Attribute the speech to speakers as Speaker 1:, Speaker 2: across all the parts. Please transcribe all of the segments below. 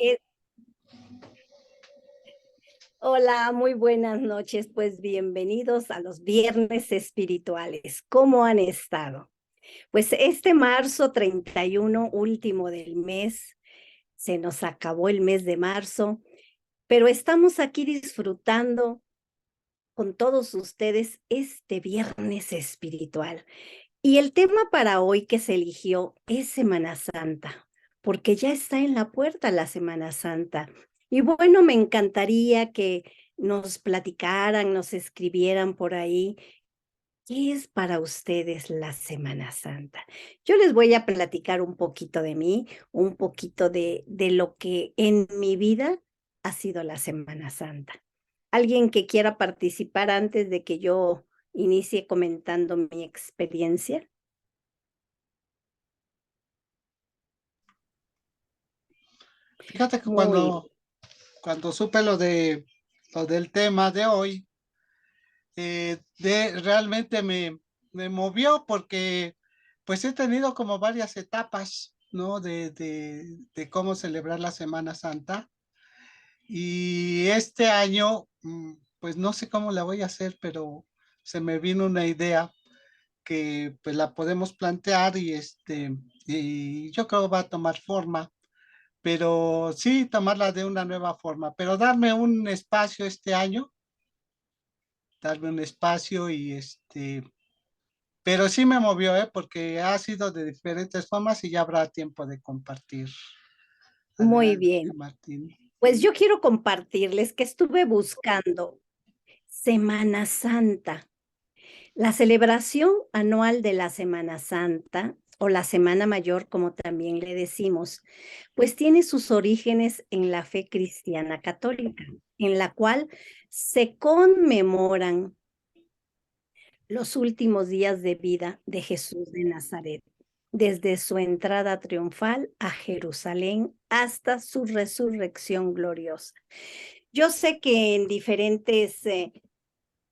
Speaker 1: Eh, Hola, muy buenas noches, pues bienvenidos a los viernes espirituales. ¿Cómo han estado? Pues este marzo 31, último del mes, se nos acabó el mes de marzo, pero estamos aquí disfrutando con todos ustedes este viernes espiritual. Y el tema para hoy que se eligió es Semana Santa, porque ya está en la puerta la Semana Santa. Y bueno, me encantaría que nos platicaran, nos escribieran por ahí, ¿qué es para ustedes la Semana Santa? Yo les voy a platicar un poquito de mí, un poquito de lo que en mi vida ha sido la Semana Santa. ¿Alguien que quiera participar antes de que yo inicie comentando mi experiencia?
Speaker 2: Fíjate que
Speaker 1: Muy
Speaker 2: cuando supe lo del tema de hoy, realmente me movió porque pues he tenido como varias etapas, ¿no? De cómo celebrar la Semana Santa. Y este año, pues no sé cómo la voy a hacer, pero se me vino una idea que pues la podemos plantear y yo creo va a tomar forma, pero sí tomarla de una nueva forma, pero darme un espacio este año, darme un espacio pero sí me movió, porque ha sido de diferentes formas y ya habrá tiempo de compartir.
Speaker 1: muy
Speaker 2: Adelante,
Speaker 1: bien.
Speaker 2: Martín.
Speaker 1: Pues yo quiero compartirles que estuve buscando Semana Santa, la celebración anual de la Semana Santa o la Semana Mayor, como también le decimos, pues tiene sus orígenes en la fe cristiana católica, en la cual se conmemoran los últimos días de vida de Jesús de Nazaret, desde su entrada triunfal a Jerusalén hasta su resurrección gloriosa. Yo sé que en diferentes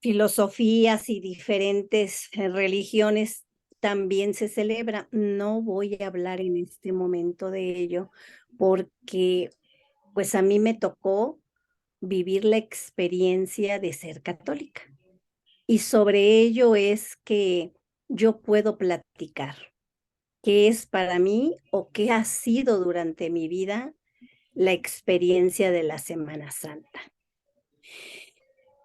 Speaker 1: filosofías y diferentes religiones también se celebra. No voy a hablar en este momento de ello porque pues a mí me tocó vivir la experiencia de ser católica. Y sobre ello es que yo puedo platicar qué es para mí o qué ha sido durante mi vida la experiencia de la Semana Santa.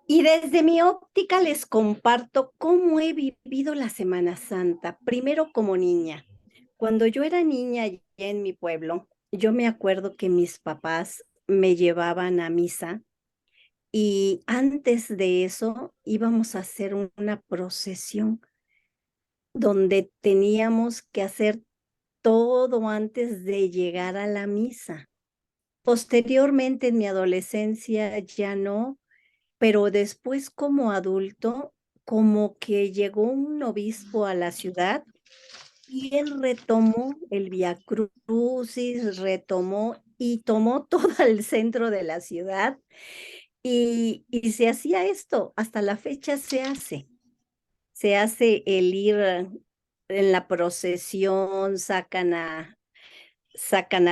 Speaker 1: Y desde mi óptica les comparto cómo he vivido la Semana Santa, primero como niña. Cuando yo era niña allá en mi pueblo, yo me acuerdo que mis papás me llevaban a misa y antes de eso íbamos a hacer una procesión donde teníamos que hacer todo antes de llegar a la misa. Posteriormente, en mi adolescencia ya no, pero después como adulto, como que llegó un obispo a la ciudad y él retomó el Vía Crucis, retomó y tomó todo el centro de la ciudad y se hacía esto, hasta la fecha se hace. Se hace el ir en la procesión, sacan a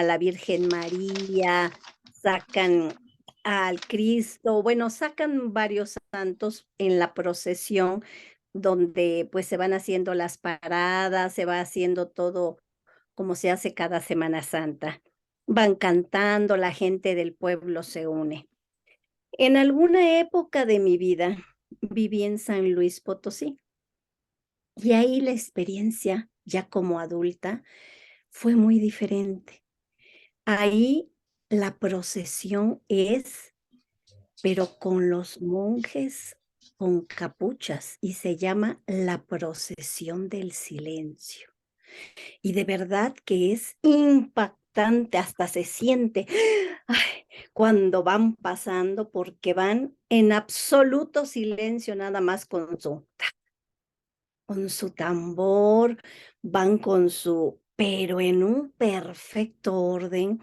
Speaker 1: la Virgen María, sacan al Cristo, bueno, sacan varios santos en la procesión donde pues se van haciendo las paradas, se va haciendo todo como se hace cada Semana Santa. Van cantando, la gente del pueblo se une. En alguna época de mi vida viví en San Luis Potosí y ahí la experiencia ya como adulta fue muy diferente. Ahí la procesión es, pero con los monjes con capuchas y se llama la procesión del silencio. Y de verdad que es impactante, hasta se siente ay, cuando van pasando porque van en absoluto silencio nada más con su tambor, van con su pero en un perfecto orden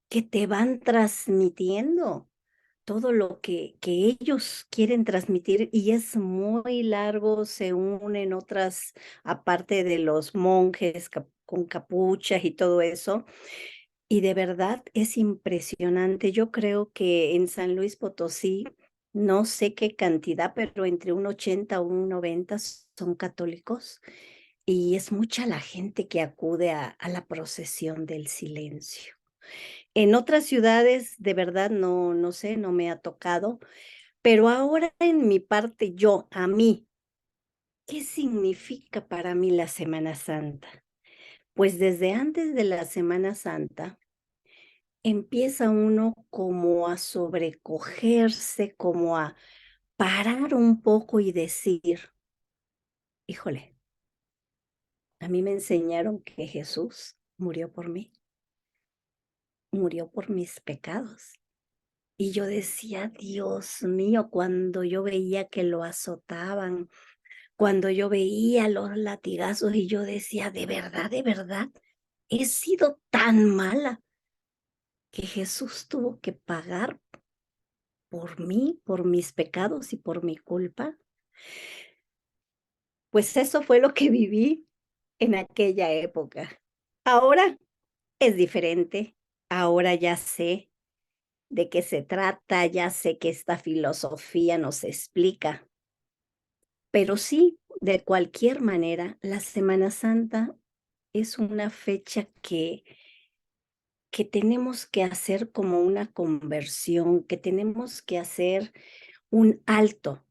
Speaker 1: que te van transmitiendo todo lo que ellos quieren transmitir y es muy largo, se unen otras, aparte de los monjes con capuchas y todo eso, Y de verdad es impresionante. Yo creo que en San Luis Potosí, no sé qué cantidad, pero entre un 80 o un 90 son católicos, y es mucha la gente que acude a la procesión del silencio. En otras ciudades, de verdad, no sé, no me ha tocado, pero ahora en mi parte, yo, a mí, ¿qué significa para mí la Semana Santa? Pues desde antes de la Semana Santa empieza uno como a sobrecogerse, como a parar un poco y decir: "Híjole, a mí me enseñaron que Jesús murió por mí, murió por mis pecados". Y yo decía: "Dios mío", cuando yo veía que lo azotaban, cuando yo veía los latigazos, y yo decía: de verdad, he sido tan mala que Jesús tuvo que pagar por mí, por mis pecados y por mi culpa". Pues eso fue lo que viví en aquella época. Ahora es diferente. Ahora ya sé de qué se trata, ya sé que esta filosofía nos explica. Pero sí, de cualquier manera, la Semana Santa es una fecha que tenemos que hacer como una conversión, que tenemos que hacer un alto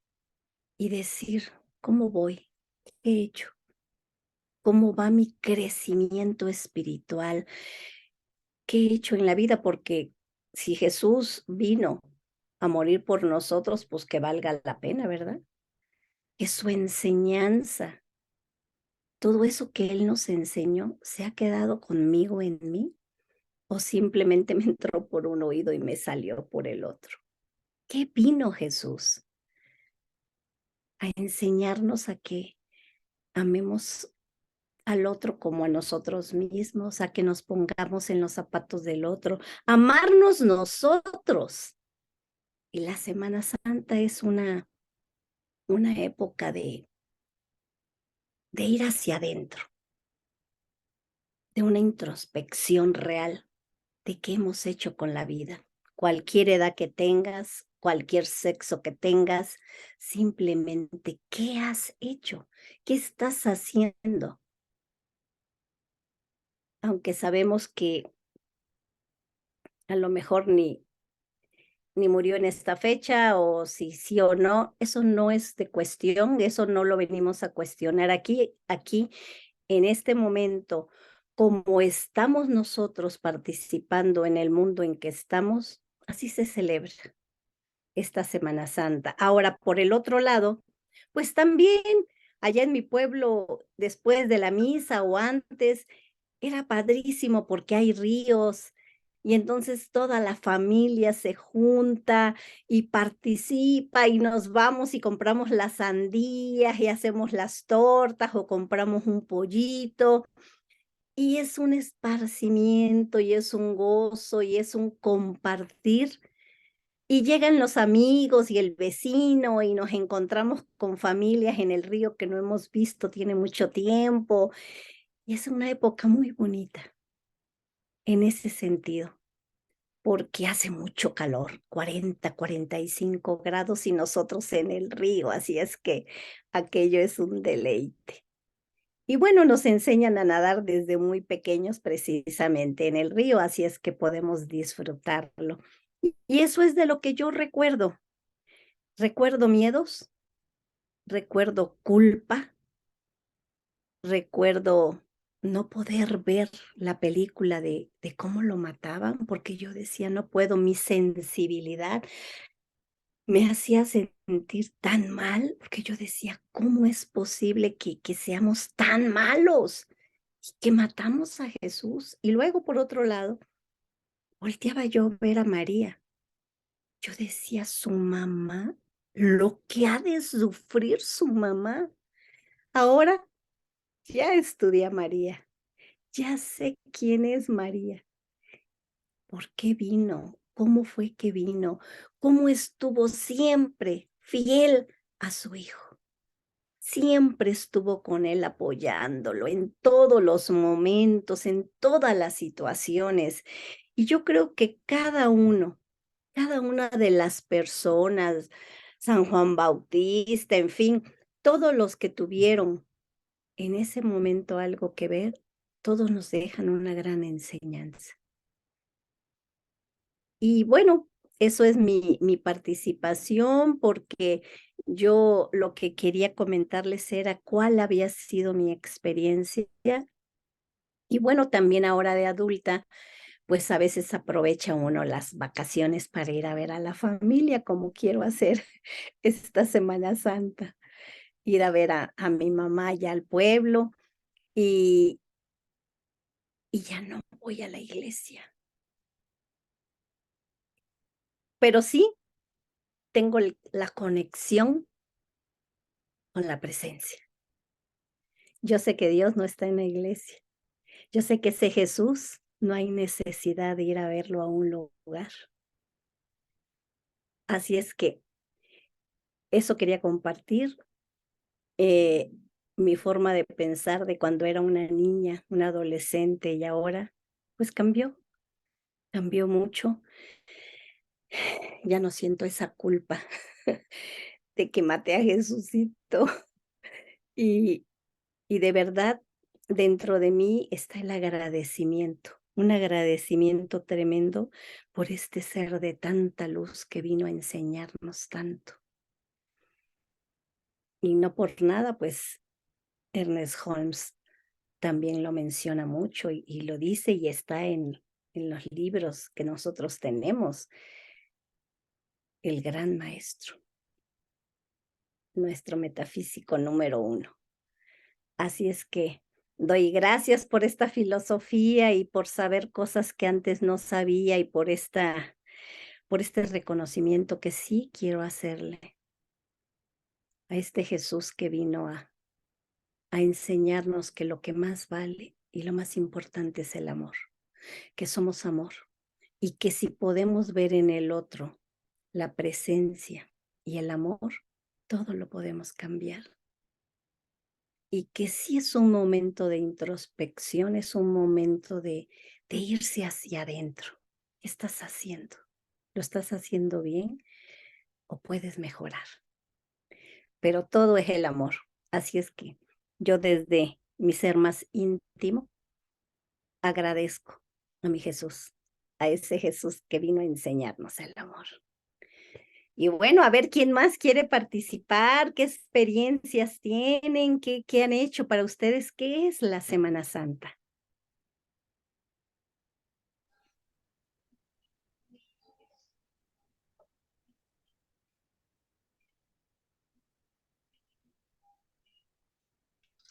Speaker 1: y decir: "¿Cómo voy? ¿Qué he hecho? ¿Cómo va mi crecimiento espiritual? ¿Qué he hecho en la vida?". Porque si Jesús vino a morir por nosotros, pues que valga la pena, ¿verdad? Que su enseñanza, todo eso que Él nos enseñó, ¿se ha quedado conmigo en mí? ¿O simplemente me entró por un oído y me salió por el otro? ¿Qué vino Jesús? A enseñarnos a que amemos al otro como a nosotros mismos, a que nos pongamos en los zapatos del otro, amarnos nosotros. Y la Semana Santa es una época de ir hacia adentro, de una introspección real de qué hemos hecho con la vida. Cualquier edad que tengas, cualquier sexo que tengas, simplemente, ¿qué has hecho? ¿Qué estás haciendo? Aunque sabemos que a lo mejor ni murió en esta fecha, o si sí o no, eso no es de cuestión, eso no lo venimos a cuestionar aquí, en este momento, como estamos nosotros participando en el mundo en que estamos, así se celebra esta Semana Santa. Ahora, por el otro lado, pues también allá en mi pueblo, después de la misa o antes, era padrísimo porque hay ríos, y entonces toda la familia se junta y participa, y nos vamos y compramos las sandías y hacemos las tortas o compramos un pollito, y es un esparcimiento, y es un gozo, y es un compartir, y llegan los amigos y el vecino, y nos encontramos con familias en el río que no hemos visto tiene mucho tiempo, y es una época muy bonita en ese sentido, porque hace mucho calor, 40, 45 grados y nosotros en el río, así es que aquello es un deleite. Y bueno, nos enseñan a nadar desde muy pequeños precisamente en el río, así es que podemos disfrutarlo. Y eso es de lo que yo recuerdo. Recuerdo miedos, recuerdo culpa, recuerdo no poder ver la película de cómo lo mataban, porque yo decía: "No puedo", mi sensibilidad me hacía sentir tan mal, porque yo decía: "¿Cómo es posible que seamos tan malos y que matamos a Jesús?". Y luego, por otro lado, volteaba yo a ver a María. Yo decía: "Su mamá, lo que ha de sufrir su mamá". Ahora ya estudié a María, ya sé quién es María, por qué vino, cómo fue que vino, cómo estuvo siempre fiel a su hijo. siempre estuvo con él apoyándolo en todos los momentos, en todas las situaciones. Y yo creo que cada una de las personas, San Juan Bautista, en fin, todos los que tuvieron en ese momento algo que ver, todos nos dejan una gran enseñanza. Y bueno, eso es mi participación, porque yo lo que quería comentarles era cuál había sido mi experiencia. Y bueno, también ahora de adulta, pues a veces aprovecha uno las vacaciones para ir a ver a la familia, como quiero hacer esta Semana Santa, ir a ver a mi mamá allá al pueblo, y y ya no voy a la iglesia, pero sí tengo la conexión con la presencia. Yo sé que Dios no está en la iglesia. Yo sé que ese Jesús no hay necesidad de ir a verlo a un lugar. Así es que eso quería compartir, eh, mi forma de pensar de cuando era una niña, una adolescente y ahora, pues cambió mucho. Ya no siento esa culpa de que maté a Jesucito y Y de verdad, dentro de mí está el agradecimiento, un agradecimiento tremendo por este ser de tanta luz que vino a enseñarnos tanto. Y no por nada, pues Ernest Holmes también lo menciona mucho y lo dice y está en los libros que nosotros tenemos, el gran maestro, nuestro metafísico número uno. Así es que doy gracias por esta filosofía y por saber cosas que antes no sabía y por este reconocimiento que sí quiero hacerle a este Jesús que vino a enseñarnos que lo que más vale y lo más importante es el amor, que somos amor y que si podemos ver en el otro la presencia y el amor, todo lo podemos cambiar. Y que sí es un momento de introspección, es un momento de irse hacia adentro. ¿Qué estás haciendo? ¿Lo estás haciendo bien o puedes mejorar? Pero todo es el amor. Así es que yo desde mi ser más íntimo agradezco a mi Jesús, a ese Jesús que vino a enseñarnos el amor. Y bueno, a ver quién más quiere participar, qué experiencias tienen, qué han hecho para ustedes, qué es la Semana Santa.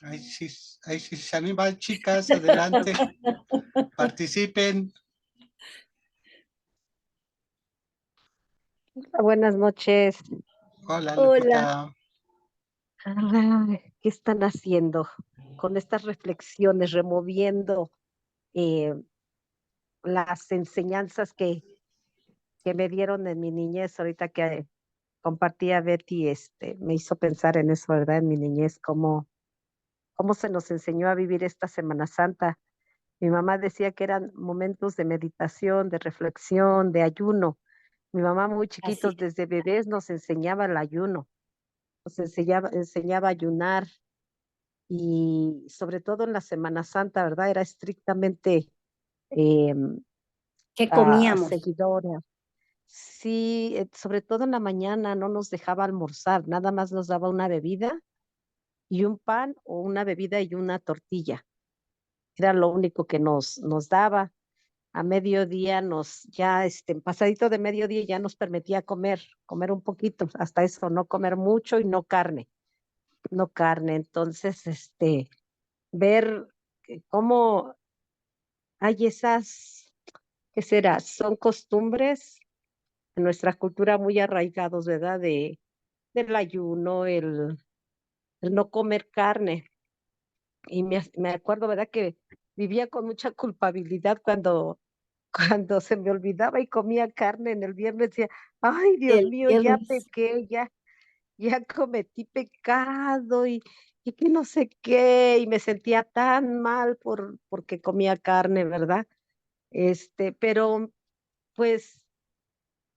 Speaker 2: Ahí sí se animan, chicas, adelante, participen.
Speaker 3: Buenas noches.
Speaker 2: Hola,
Speaker 1: Hola.
Speaker 2: Lupita.
Speaker 3: ¿Qué están haciendo con estas reflexiones, removiendo eh, las enseñanzas que me dieron en mi niñez? Ahorita que compartía Betty, me hizo pensar en eso, ¿verdad? En mi niñez, cómo se nos enseñó a vivir esta Semana Santa. Mi mamá decía que eran momentos de meditación, de reflexión, de ayuno. Mi mamá muy
Speaker 1: Así
Speaker 3: chiquitos,
Speaker 1: es.
Speaker 3: desde bebés, nos enseñaba el ayuno, nos enseñaba a ayunar y sobre todo en la Semana Santa, ¿verdad? Era estrictamente eh,
Speaker 1: ¿Qué comíamos?
Speaker 3: seguidora. Sí, sobre todo en la mañana no nos dejaba almorzar, nada más nos daba una bebida y un pan o una bebida y una tortilla. Era lo único que nos daba. A mediodía ya pasadito de mediodía ya nos permitía comer un poquito, hasta eso, no comer mucho y no carne, no carne. Entonces, ver cómo hay ¿qué será? Son costumbres en nuestra cultura muy arraigados, ¿verdad? Del ayuno, el no comer carne. Y me acuerdo, ¿verdad? Que vivía con mucha culpabilidad cuando se me olvidaba y comía carne en el viernes. Decía, ay, Dios
Speaker 1: El
Speaker 3: mío, ya
Speaker 1: viernes.
Speaker 3: pequé, ya. ya cometí pecado y que no sé qué, y me sentía tan mal porque comía carne, ¿verdad? Pero pues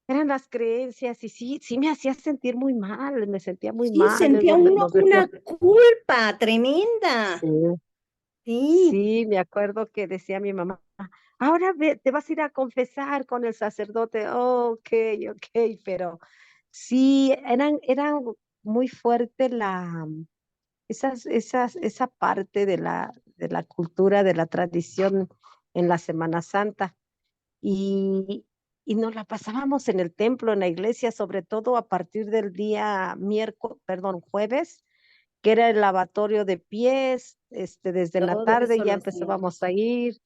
Speaker 3: eran las creencias y sí, sí me hacía sentir muy mal, me sentía muy
Speaker 1: Sí,
Speaker 3: mal,
Speaker 1: sentía uno
Speaker 3: los
Speaker 1: una
Speaker 3: recuerdos.
Speaker 1: culpa tremenda.
Speaker 3: Sí,
Speaker 1: Sí,
Speaker 3: sí, me acuerdo que decía mi mamá, ahora te vas a ir a confesar con el sacerdote, ok, ok, pero sí, eran muy fuerte esa parte de la cultura, de la tradición en la Semana Santa. Y, y nos la pasábamos en el templo, en la iglesia, sobre todo a partir del día jueves, que era el lavatorio de pies, desde la
Speaker 1: todo
Speaker 3: tarde
Speaker 1: eso
Speaker 3: ya
Speaker 1: lo hacía.
Speaker 3: empezábamos a ir,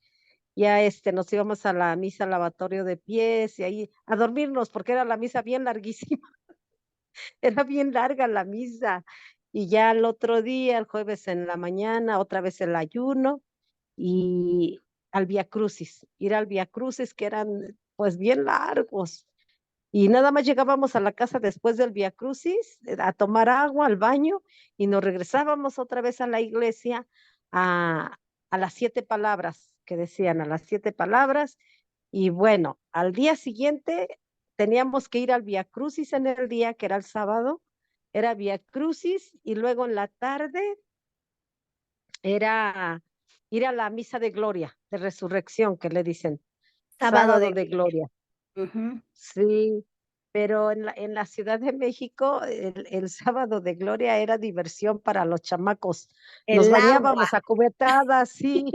Speaker 3: ya nos íbamos a la misa lavatorio de pies y ahí a dormirnos porque era la misa bien larguísima, era bien larga la misa. Y ya el otro día, el jueves en la mañana, otra vez el ayuno y al Vía Crucis, ir al Vía Crucis que eran pues bien largos. Y nada más llegábamos a la casa después del Vía Crucis, a tomar agua, al baño, y nos regresábamos otra vez a la iglesia a, a las 7 palabras que decían, a las 7 palabras. Y bueno, al día siguiente teníamos que ir al Vía Crucis en el día, que era el sábado, era Vía Crucis, y luego en la tarde era ir a la misa de gloria, de resurrección, que le dicen,
Speaker 1: Sábado de
Speaker 3: sábado de gloria.
Speaker 1: ujú.
Speaker 3: Sí, pero en la Ciudad de México el sábado de gloria era diversión para los chamacos. Nos
Speaker 1: El agua.
Speaker 3: bañábamos a cubetadas, sí,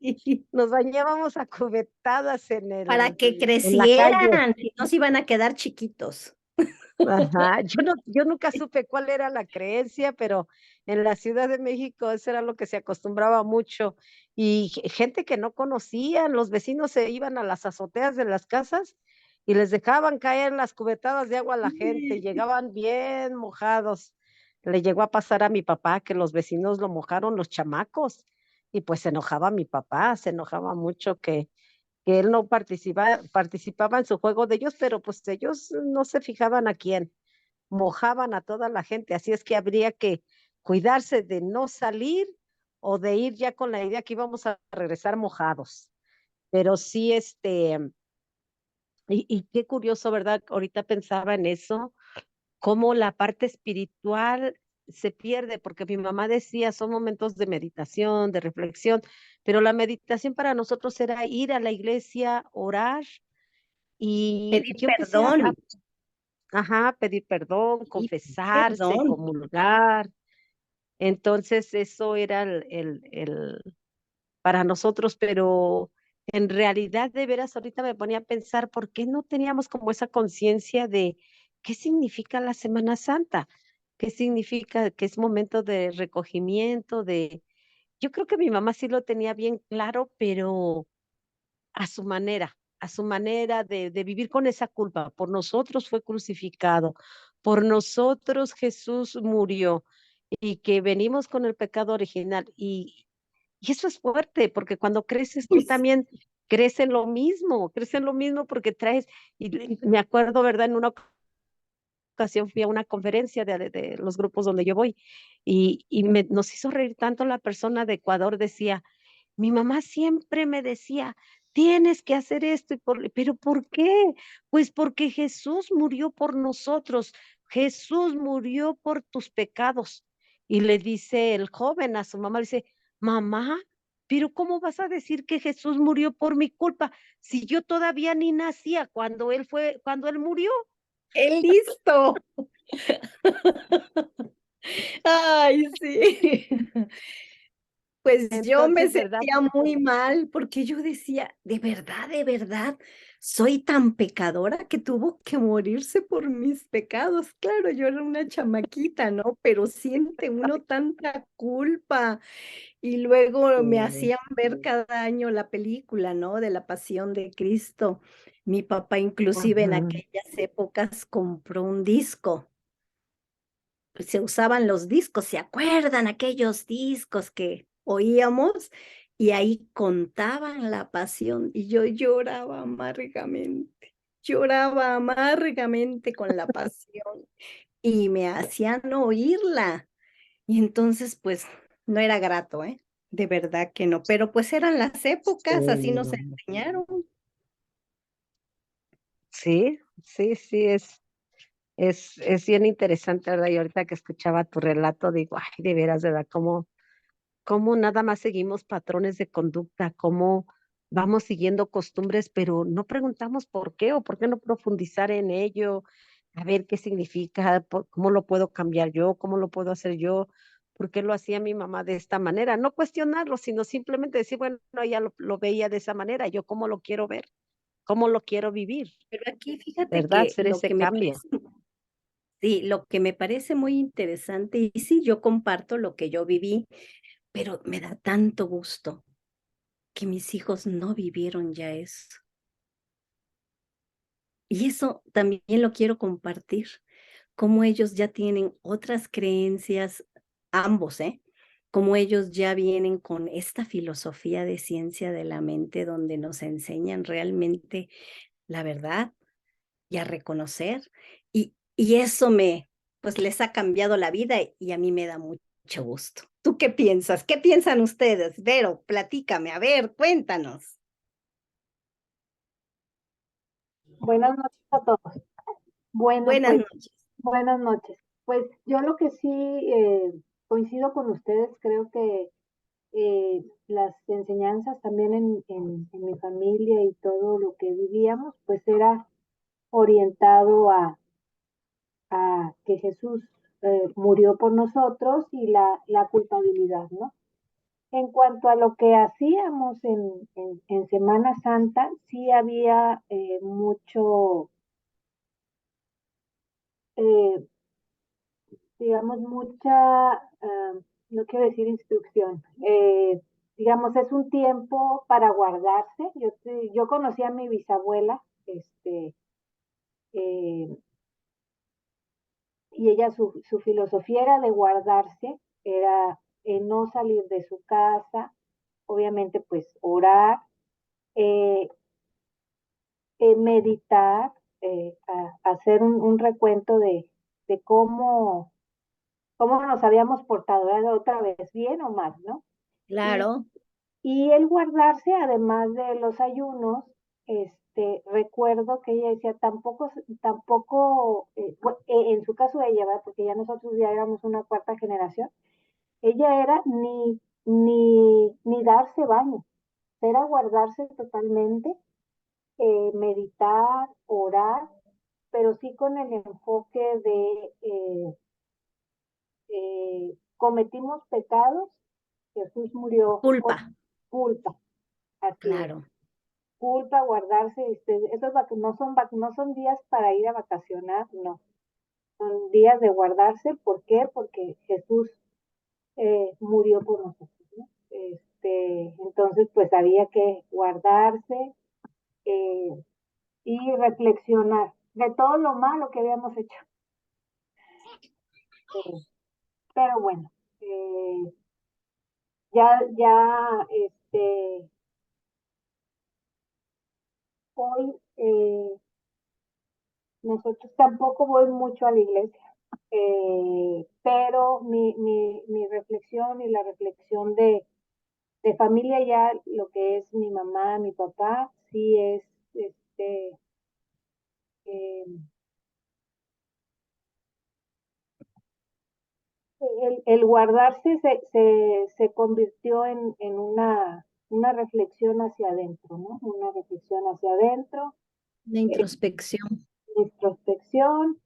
Speaker 1: Sí,
Speaker 3: nos bañábamos a cubetadas
Speaker 1: para que
Speaker 3: en la calle.
Speaker 1: crecieran, si no se iban a quedar chiquitos.
Speaker 3: Ajá, yo nunca supe cuál era la creencia, pero en la Ciudad de México eso era lo que se acostumbraba mucho. Y gente que no conocían, los vecinos se iban a las azoteas de las casas y les dejaban caer las cubetadas de agua a la gente, y
Speaker 1: Sí.
Speaker 3: llegaban bien mojados. Le llegó a pasar a mi papá que los vecinos lo mojaron los chamacos y pues se enojaba mi papá, se enojaba mucho que él no participaba en su juego de ellos, pero pues ellos no se fijaban a quién, mojaban a toda la gente, así es que habría que cuidarse de no salir o de ir ya con la idea que íbamos a regresar mojados. Pero sí, y qué curioso, ¿verdad? Ahorita pensaba en eso, cómo la parte espiritual se pierde, porque mi mamá decía, son momentos de meditación, de reflexión, pero la meditación para nosotros era ir a la iglesia, orar, y
Speaker 1: Pedir
Speaker 3: yo empecé
Speaker 1: perdón,
Speaker 3: ajá, pedir perdón,
Speaker 1: y
Speaker 3: confesarse,
Speaker 1: perdón.
Speaker 3: comulgar. Entonces, eso era para nosotros, pero en realidad, de veras, ahorita me ponía a pensar, ¿por qué no teníamos como esa conciencia de qué significa la Semana Santa? ¿Qué significa que es momento de recogimiento, yo creo que mi mamá sí lo tenía bien claro, pero a su manera de vivir con esa culpa. Por nosotros fue crucificado, por nosotros Jesús murió y que venimos con el pecado original. Y eso es fuerte, porque cuando creces tú
Speaker 1: Pues,
Speaker 3: también creces en lo mismo porque traes, y me acuerdo, ¿verdad? En una ocasión fui a una conferencia de los grupos donde yo voy y nos hizo reír tanto la persona de Ecuador, decía, mi mamá siempre me decía, tienes que hacer esto, pero ¿por qué? Pues porque Jesús murió por nosotros, Jesús murió por tus pecados. Y le dice el joven a su mamá, le dice, mamá, pero ¿cómo vas a decir que Jesús murió por mi culpa si yo todavía ni nacía cuando él murió?
Speaker 1: ¡qué listo! Ay, sí. Pues yo me
Speaker 3: Entonces, ¿verdad?
Speaker 1: sentía muy mal porque yo decía, de verdad, soy tan pecadora que tuvo que morirse por mis pecados. Claro, yo era una chamaquita, ¿no? Pero siente uno tanta culpa. Y luego me hacían ver cada año la película, ¿no? De la Pasión de Cristo. Mi papá inclusive en
Speaker 3: Ajá.
Speaker 1: aquellas épocas compró un disco. Pues se usaban los discos, ¿se acuerdan aquellos discos que oíamos? Y ahí contaban la pasión y yo lloraba amargamente con la pasión. y me hacían oírla. Y entonces, pues, no era grato, ¿eh? De verdad que no, pero pues eran las épocas, así nos
Speaker 3: Sí,
Speaker 1: enseñaron.
Speaker 3: sí, sí, sí, es bien interesante, ¿verdad? Y ahorita que escuchaba tu relato, digo, ay, de veras, ¿verdad? Cómo nada más seguimos patrones de conducta, cómo vamos siguiendo costumbres, pero no preguntamos por qué o por qué no profundizar en ello, a ver qué significa, cómo lo puedo cambiar yo, cómo lo puedo hacer yo, por qué lo hacía mi mamá de esta manera. No cuestionarlo, sino simplemente decir, bueno, ella lo veía de esa manera, yo cómo lo quiero ver, cómo lo quiero vivir,
Speaker 1: Pero aquí fíjate
Speaker 3: ¿verdad?
Speaker 1: que
Speaker 3: Hacer
Speaker 1: lo
Speaker 3: ese
Speaker 1: que me
Speaker 3: cambio.
Speaker 1: parece, sí, lo que me parece muy interesante, y sí, yo comparto lo que yo viví, pero me da tanto gusto que mis hijos no vivieron ya eso. Y eso también lo quiero compartir, cómo ellos ya tienen otras creencias, ambos, ¿eh? Cómo ellos ya vienen con esta filosofía de ciencia de la mente, donde nos enseñan realmente la verdad y a reconocer, y eso pues, les ha cambiado la vida y a mí me da mucho gusto. ¿Tú qué piensas? ¿Qué piensan ustedes? Vero, platícame, a ver, cuéntanos.
Speaker 4: Buenas noches a todos. Bueno,
Speaker 1: Buenas
Speaker 4: pues
Speaker 1: noches.
Speaker 4: buenas noches. Pues yo lo que sí coincido con ustedes, creo que las enseñanzas también en mi familia y todo lo que vivíamos, pues era orientado a que Jesús murió por nosotros y la culpabilidad, ¿no? En cuanto a lo que hacíamos en Semana Santa, sí había mucho, eh, digamos, mucha, no quiero decir instrucción, digamos, es un tiempo para guardarse. Yo conocí a mi bisabuela, eh, y ella, su filosofía era de guardarse, era no salir de su casa, obviamente, pues orar, eh, meditar, hacer un recuento de cómo nos habíamos portado, ¿verdad? Otra vez, bien o mal, ¿no? Y,
Speaker 1: Claro,
Speaker 4: y el guardarse, además de los ayunos, recuerdo que ella decía, tampoco, en su caso ella, ¿verdad? Porque ya nosotros ya éramos una cuarta generación, ella era ni darse baño, era guardarse totalmente, meditar, orar, pero sí con el enfoque de cometimos pecados, Jesús murió por
Speaker 1: culpa,
Speaker 4: culpa, así es.
Speaker 1: claro.
Speaker 4: Culpa, guardarse, no son días para ir a vacacionar, no. Son días de guardarse, ¿por qué? Porque Jesús murió por nosotros, ¿no? Entonces, pues había que guardarse eh, y reflexionar de todo lo malo que habíamos hecho. Eh, pero bueno, eh, ya, hoy nosotros tampoco voy mucho a la iglesia, pero mi reflexión y la reflexión de familia ya, lo que es mi mamá, mi papá, sí es, este, eh, el guardarse se convirtió en una reflexión hacia adentro, ¿no? Una reflexión hacia adentro,
Speaker 1: La
Speaker 4: eh,
Speaker 1: introspección.
Speaker 4: introspección,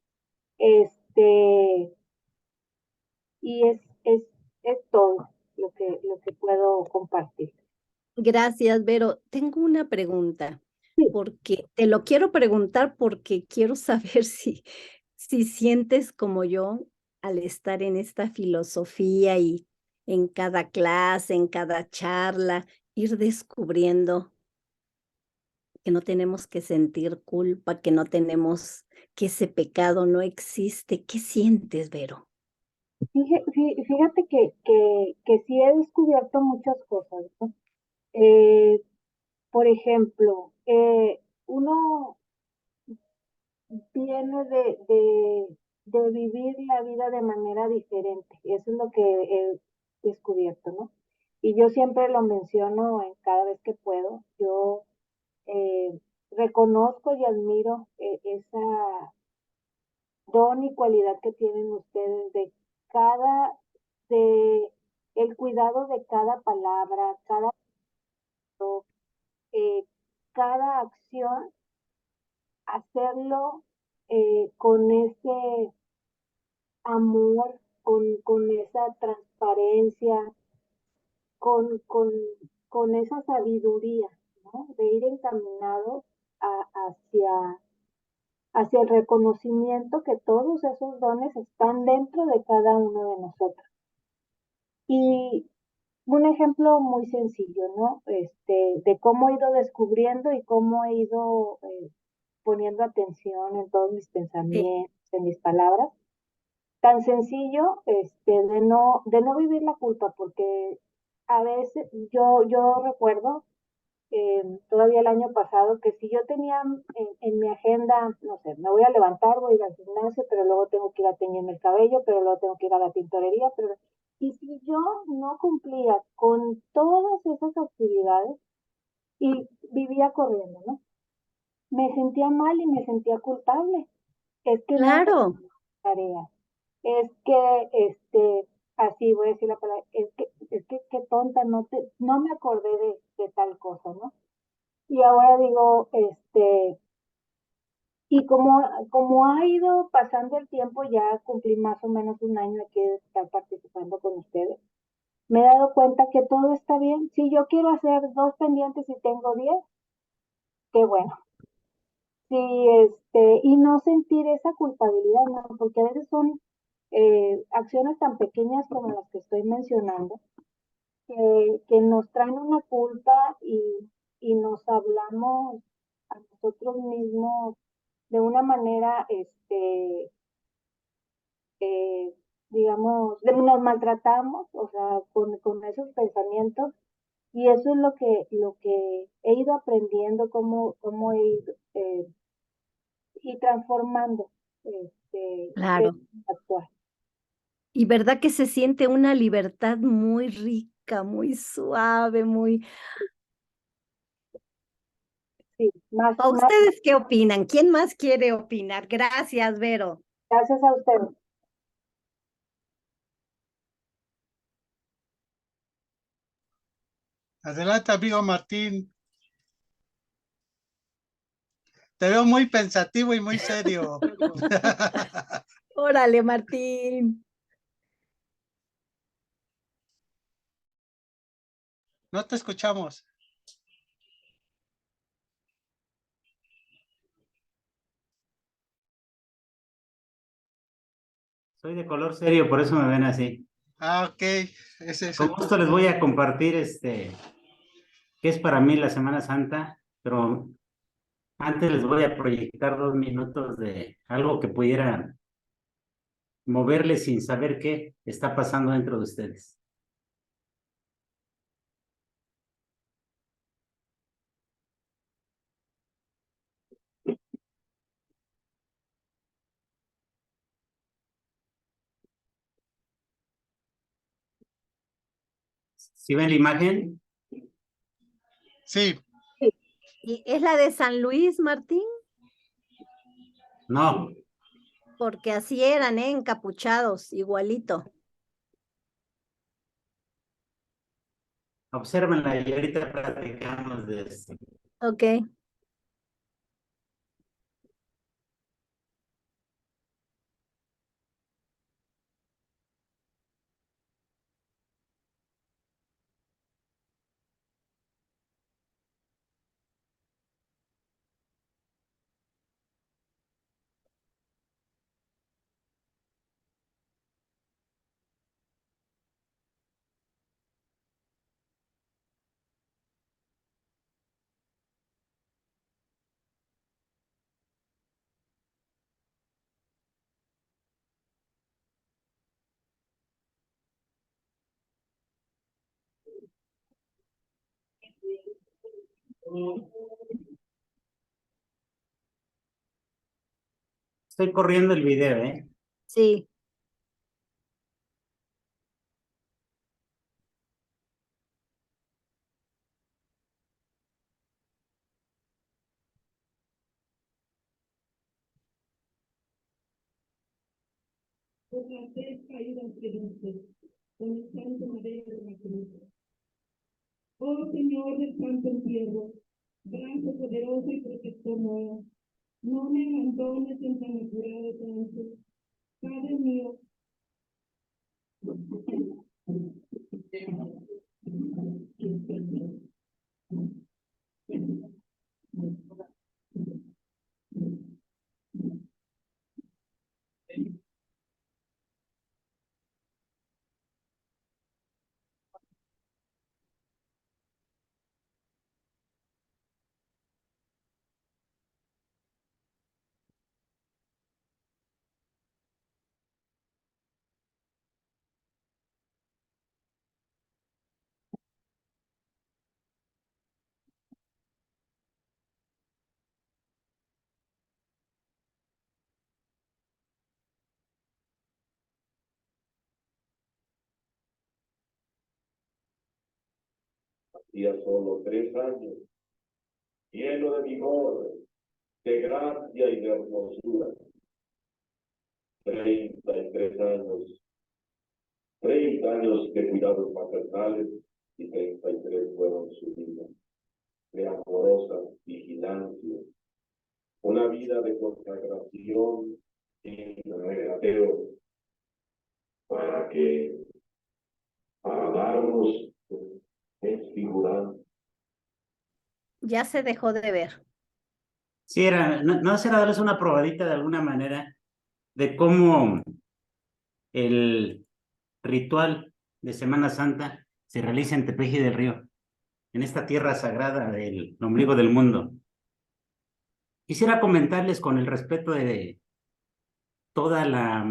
Speaker 4: este, y es todo lo que puedo compartir.
Speaker 1: Gracias, Vero. Tengo una pregunta,
Speaker 4: Sí,
Speaker 1: porque te lo quiero preguntar porque quiero saber si sientes como yo al estar en esta filosofía y en cada clase, en cada charla, ir descubriendo que no tenemos que sentir culpa, que no tenemos que ese pecado no existe. ¿Qué sientes, Vero?
Speaker 4: fíjate que sí he descubierto muchas cosas, ¿no? Eh, por ejemplo, uno viene de vivir la vida de manera diferente. Eso es lo que he descubierto, ¿no? Y yo siempre lo menciono en cada vez que puedo. Yo reconozco y admiro esa don y cualidad que tienen ustedes de el cuidado de cada palabra, eh, cada acción, hacerlo con ese amor, con esa transparencia, con, con, con esa sabiduría, ¿no? De ir encaminados hacia, hacia el reconocimiento que todos esos dones están dentro de cada uno de nosotros. Y un ejemplo muy sencillo, ¿no? De cómo he ido descubriendo y cómo he ido poniendo atención en todos mis
Speaker 1: Sí,
Speaker 4: pensamientos, en mis palabras. Tan sencillo, de no vivir la culpa, porque a veces yo recuerdo todavía el año pasado que si yo tenía en mi agenda, no sé, me voy a levantar, voy a ir al gimnasio, pero luego tengo que ir a teñirme el cabello, pero luego tengo que ir a la tintorería, pero y si yo no cumplía con todas esas actividades y vivía corriendo, ¿no? Me sentía mal y me sentía culpable. Es que no hice
Speaker 1: claro.
Speaker 4: tareas. Es que, así voy a decir la palabra, es que qué tonta, no me acordé de tal cosa, ¿no? Y ahora digo, y como ha ido pasando el tiempo, ya cumplí más o menos un año aquí de estar participando con ustedes, me he dado cuenta que todo está bien. Si yo quiero hacer 2 pendientes y tengo 10, qué bueno. Sí, y no sentir esa culpabilidad, ¿no? Porque a veces son acciones tan pequeñas como las que estoy mencionando, que nos traen una culpa y nos hablamos a nosotros mismos de una manera, eh, digamos, nos maltratamos, o sea, con esos pensamientos. Y eso es lo que he ido aprendiendo, cómo he ido y transformando de
Speaker 1: Claro.
Speaker 4: actuar.
Speaker 1: Y verdad que se siente una libertad muy rica, muy suave, muy.
Speaker 4: Sí,
Speaker 1: ¿O
Speaker 4: más
Speaker 1: ustedes qué opinan? ¿Quién más quiere opinar? Gracias, Vero.
Speaker 4: gracias a ustedes.
Speaker 2: Adelante, amigo Martín. Te veo muy pensativo y muy serio.
Speaker 1: Órale, Martín.
Speaker 2: No te escuchamos.
Speaker 5: Soy de color serio, por eso me ven así.
Speaker 2: Ah, ok. Ese es
Speaker 5: Con
Speaker 2: el
Speaker 5: gusto les voy a compartir qué es para mí la Semana Santa, pero antes les voy a proyectar 2 minutos de algo que pudiera moverles sin saber qué está pasando dentro de ustedes. ¿Sí ven la imagen?
Speaker 2: Sí,
Speaker 4: Sí,
Speaker 1: ¿Y es la de San Luis, Martín?
Speaker 5: No,
Speaker 1: Porque así eran, ¿eh? Encapuchados, igualito.
Speaker 5: obsérvenla y ahorita platicamos de esto.
Speaker 1: Ok.
Speaker 5: Estoy corriendo el video, ¿eh?
Speaker 1: Sí.
Speaker 6: Por la fe caída entre dulces, con el santo madero de la cruz. Oh Señor del santo entierro, brazo poderoso y protector nuevo, no me abandones en tan apurado trance. Padre mío,
Speaker 7: hacía solo 3 años, lleno de vigor, de gracia y de hermosura. 33 años, 30 años de cuidados maternales y 33 fueron su vida, de amorosa vigilancia, una vida de consagración y regateo, para darnos desfigurando.
Speaker 1: Ya se dejó de ver.
Speaker 5: Sí, no será darles una probadita de alguna manera de cómo el ritual de Semana Santa se realiza en Tepeji del Río, en esta tierra sagrada del ombligo del mundo. Quisiera comentarles con el respeto de toda la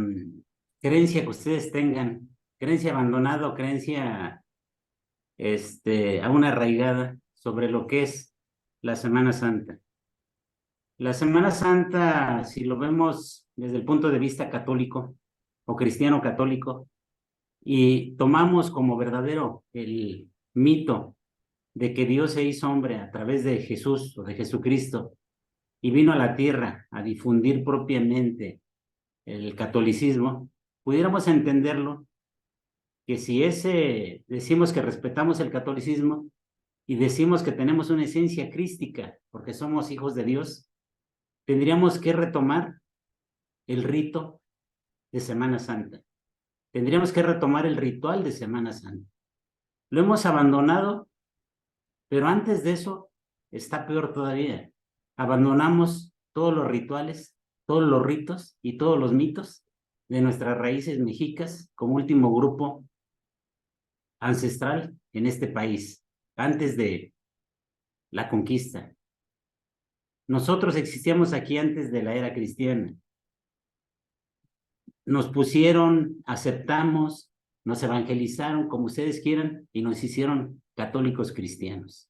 Speaker 5: creencia que ustedes tengan, creencia abandonada o creencia aún arraigada sobre lo que es la Semana Santa. La Semana Santa, si lo vemos desde el punto de vista católico o cristiano católico, y tomamos como verdadero el mito de que Dios se hizo hombre a través de Jesús o de Jesucristo y vino a la tierra a difundir propiamente el catolicismo, pudiéramos entenderlo que si decimos que respetamos el catolicismo y decimos que tenemos una esencia crística porque somos hijos de Dios, tendríamos que retomar el rito de Semana Santa. Tendríamos que retomar el ritual de Semana Santa. Lo hemos abandonado, pero antes de eso está peor todavía. Abandonamos todos los rituales, todos los ritos y todos los mitos de nuestras raíces mexicas como último grupo ancestral en este país, antes de la conquista. Nosotros existíamos aquí antes de la era cristiana. Nos pusieron, aceptamos, nos evangelizaron, como ustedes quieran, y nos hicieron católicos cristianos.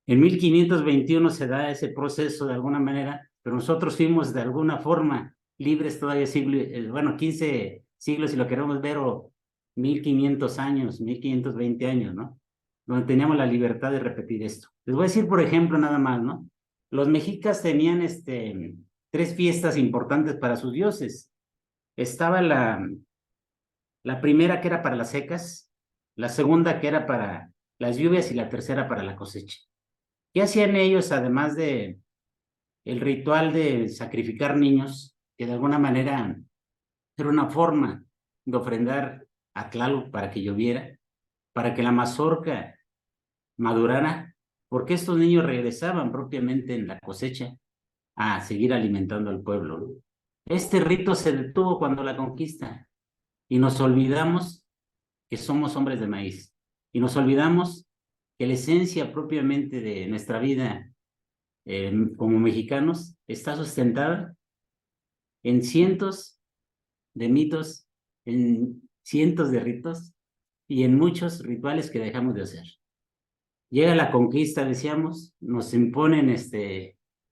Speaker 5: En 1521 se da ese proceso de alguna manera, pero nosotros fuimos de alguna forma libres todavía 15 siglos si lo queremos ver, o 1500 años, 1520 años, ¿no? Donde teníamos la libertad de repetir esto. Les voy a decir, por ejemplo, nada más, ¿no? Los mexicas tenían 3 fiestas importantes para sus dioses. Estaba la primera, que era para las secas, la segunda, que era para las lluvias, y la tercera para la cosecha. ¿Qué hacían ellos, además de el ritual de sacrificar niños, que de alguna manera era una forma de ofrendar a Tlaloc para que lloviera, para que la mazorca madurara, porque estos niños regresaban propiamente en la cosecha a seguir alimentando al pueblo, ¿no? Este rito se detuvo cuando la conquista y nos olvidamos que somos hombres de maíz y nos olvidamos que la esencia propiamente de nuestra vida como mexicanos está sustentada en cientos de mitos, en cientos de ritos y en muchos rituales que dejamos de hacer. Llega la conquista, decíamos, nos imponen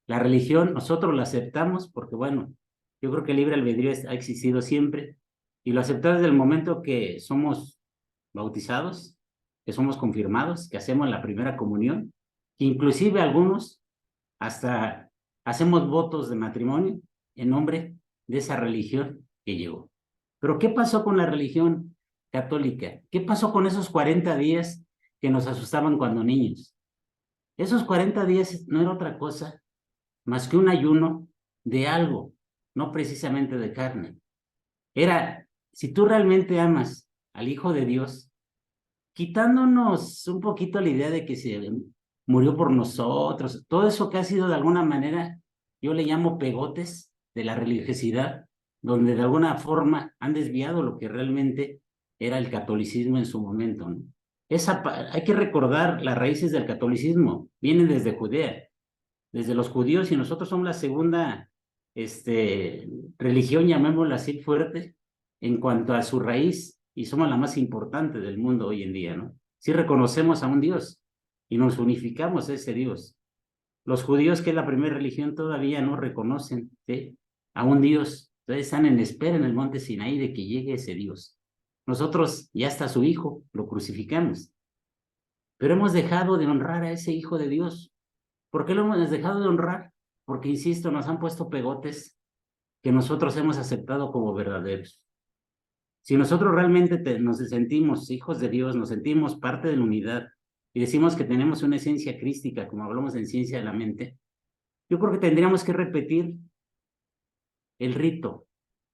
Speaker 5: la religión, nosotros la aceptamos porque, bueno, Yo creo que el libre albedrío ha existido siempre y lo aceptamos desde el momento que somos bautizados, que somos confirmados, que hacemos la primera comunión, que inclusive algunos hasta hacemos votos de matrimonio en nombre de esa religión que llegó. Pero ¿qué pasó con la religión católica? ¿Qué pasó con esos 40 días que nos asustaban cuando niños? Esos 40 días no era otra cosa más que un ayuno de algo, no precisamente de carne. Era, si tú realmente amas al Hijo de Dios, quitándonos un poquito la idea de que se murió por nosotros, todo eso que ha sido de alguna manera, yo le llamo pegotes de la religiosidad, donde de alguna forma han desviado lo que realmente era el catolicismo en su momento, ¿no? Hay que recordar las raíces del catolicismo, vienen desde Judea, desde los judíos, y nosotros somos la segunda religión, llamémosla así, fuerte, en cuanto a su raíz, y somos la más importante del mundo hoy en día, ¿no? Sí reconocemos a un Dios y nos unificamos a ese Dios. Los judíos, que es la primera religión, todavía no reconocen, ¿sí?, a un Dios. Entonces están en espera en el monte Sinaí de que llegue ese Dios. Nosotros, ya está su Hijo, lo crucificamos. Pero hemos dejado de honrar a ese Hijo de Dios. ¿Por qué lo hemos dejado de honrar? Porque, insisto, nos han puesto pegotes que nosotros hemos aceptado como verdaderos. Si nosotros realmente nos sentimos hijos de Dios, nos sentimos parte de la unidad y decimos que tenemos una esencia crística, como hablamos en Ciencia de la Mente, yo creo que tendríamos que repetir el rito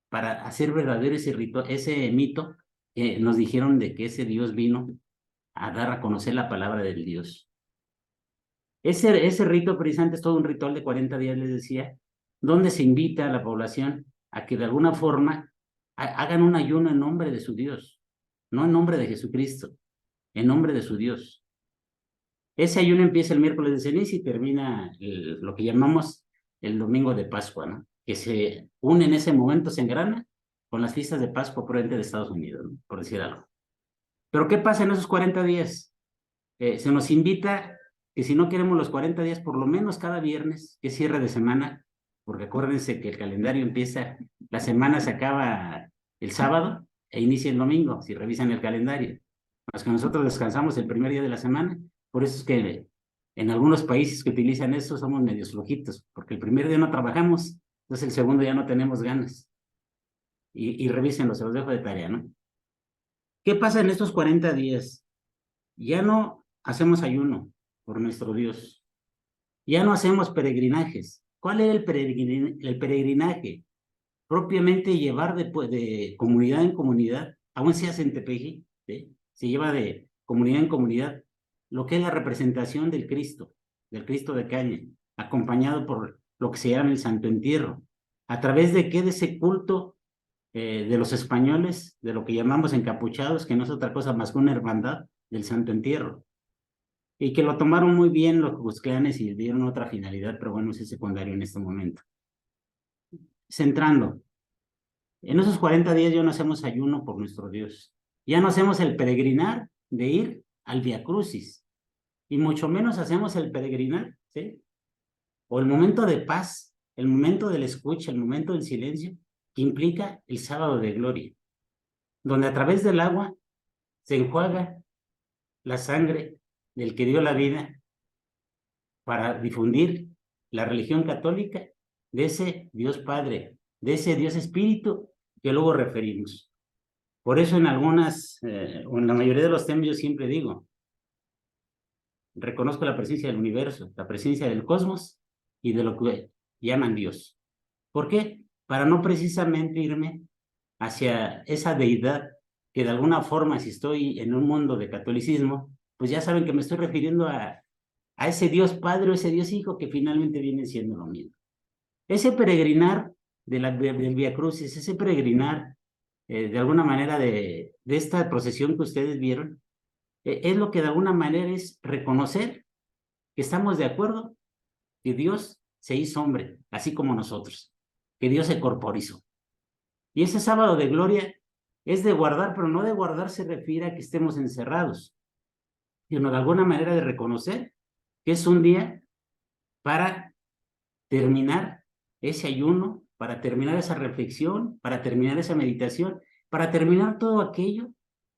Speaker 5: para hacer verdadero ese rito, ese mito que nos dijeron de que ese Dios vino a dar a conocer la palabra del Dios. Ese rito precisamente es todo un ritual de 40 días, les decía, donde se invita a la población a que de alguna forma hagan un ayuno en nombre de su Dios, no en nombre de Jesucristo, en nombre de su Dios. Ese ayuno empieza el miércoles de ceniza y termina lo que llamamos el domingo de Pascua, ¿no? Que se une en ese momento, se engrana con las fiestas de Pascua provenientes de Estados Unidos, ¿no?, por decir algo. Pero ¿qué pasa en esos 40 días? Se nos invita que si no queremos los 40 días, por lo menos cada viernes, que es cierre de semana, porque acuérdense que el calendario empieza, la semana se acaba el sábado e inicia el domingo, si revisan el calendario. Más que nosotros descansamos el primer día de la semana, por eso es que en algunos países que utilizan eso somos medios flojitos, porque el primer día no trabajamos, entonces el segundo día no tenemos ganas. Y revísenlo, se los dejo de tarea, ¿no? ¿Qué pasa en estos 40 días? Ya no hacemos ayuno por nuestro Dios. Ya no hacemos peregrinajes. ¿Cuál era el peregrinaje? Propiamente llevar de comunidad en comunidad, aún se hace en Tepeji, ¿sí?, se lleva de comunidad en comunidad lo que es la representación del Cristo de caña, acompañado por lo que se llama el Santo Entierro. ¿A través de qué? De ese culto de los españoles, de lo que llamamos encapuchados, que no es otra cosa más que una hermandad del Santo Entierro, y que lo tomaron muy bien los cusclanes y dieron otra finalidad, pero bueno, es secundario en este momento. Centrando, en esos 40 días ya no hacemos ayuno por nuestro Dios, ya no hacemos el peregrinar de ir al Via Crucis, y mucho menos hacemos el peregrinar, ¿sí?, o el momento de paz, el momento de la escucha, el momento del silencio, que implica el sábado de gloria, donde a través del agua se enjuaga la sangre del que dio la vida para difundir la religión católica de ese Dios Padre, de ese Dios Espíritu que luego referimos. Por eso en algunas, o en la mayoría de los temas yo siempre digo, reconozco la presencia del universo, la presencia del cosmos y de lo que llaman Dios. ¿Por qué? Para no precisamente irme hacia esa deidad que de alguna forma, si estoy en un mundo de catolicismo, pues ya saben que me estoy refiriendo a ese Dios Padre o ese Dios Hijo que finalmente viene siendo lo mismo. Ese peregrinar del Via Crucis, ese peregrinar de alguna manera de esta procesión que ustedes vieron, es lo que de alguna manera es reconocer que estamos de acuerdo que Dios se hizo hombre, así como nosotros, que Dios se corporizó. Y ese sábado de gloria es de guardar, pero no de guardar se refiere a que estemos encerrados, sino de alguna manera de reconocer que es un día para terminar ese ayuno, para terminar esa reflexión, para terminar esa meditación, para terminar todo aquello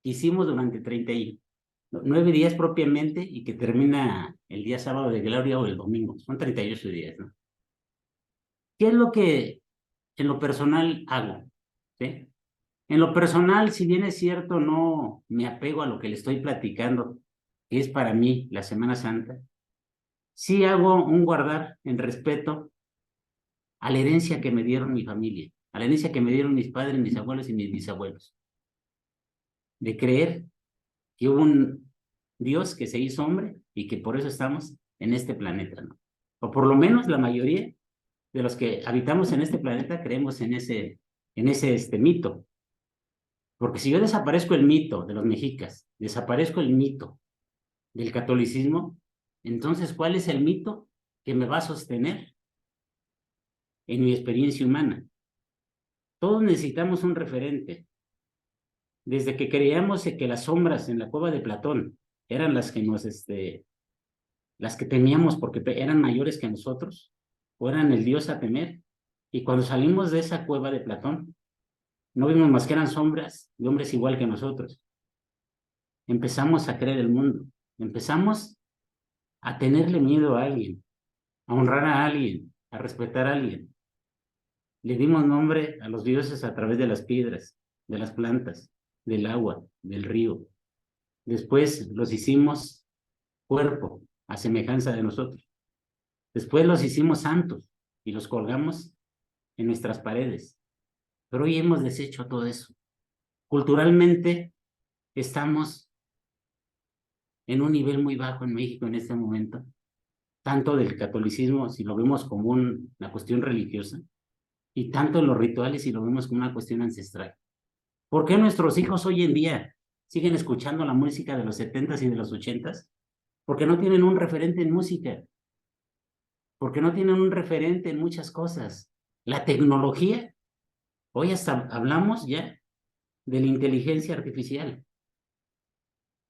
Speaker 5: que hicimos durante 39 días propiamente y que termina el día sábado de gloria o el domingo. Son 38 días, ¿no? ¿Qué es lo que en lo personal hago? ¿Sí? En lo personal, si bien es cierto, no me apego a lo que le estoy platicando, que es para mí la Semana Santa, sí hago un guardar en respeto a la herencia que me dieron mi familia, a la herencia que me dieron mis padres, mis abuelos y mis bisabuelos. De creer que hubo un Dios que se hizo hombre y que por eso estamos en este planeta, ¿no? O por lo menos la mayoría de los que habitamos en este planeta creemos en ese mito. Porque si yo desaparezco el mito de los mexicas, desaparezco el mito del catolicismo, entonces, ¿cuál es el mito que me va a sostener en mi experiencia humana? Todos necesitamos un referente. Desde que creíamos que las sombras en la cueva de Platón eran las que las que temíamos porque eran mayores que nosotros, o eran el Dios a temer, y cuando salimos de esa cueva de Platón, no vimos más que eran sombras de hombres igual que nosotros. Empezamos a creer el mundo, empezamos a tenerle miedo a alguien, a honrar a alguien, a respetar a alguien. Le dimos nombre a los dioses a través de las piedras, de las plantas, del agua, del río. Después los hicimos cuerpo, a semejanza de nosotros. Después los hicimos santos y los colgamos en nuestras paredes. Pero hoy hemos deshecho todo eso. Culturalmente estamos en un nivel muy bajo en México en este momento, tanto del catolicismo, si lo vemos como una cuestión religiosa, y tanto en los rituales, si lo vemos como una cuestión ancestral. ¿Por qué nuestros hijos hoy en día siguen escuchando la música de los 70s y de los 80s? Porque no tienen un referente en música, porque no tienen un referente en muchas cosas. La tecnología, hoy hasta hablamos ya de la inteligencia artificial.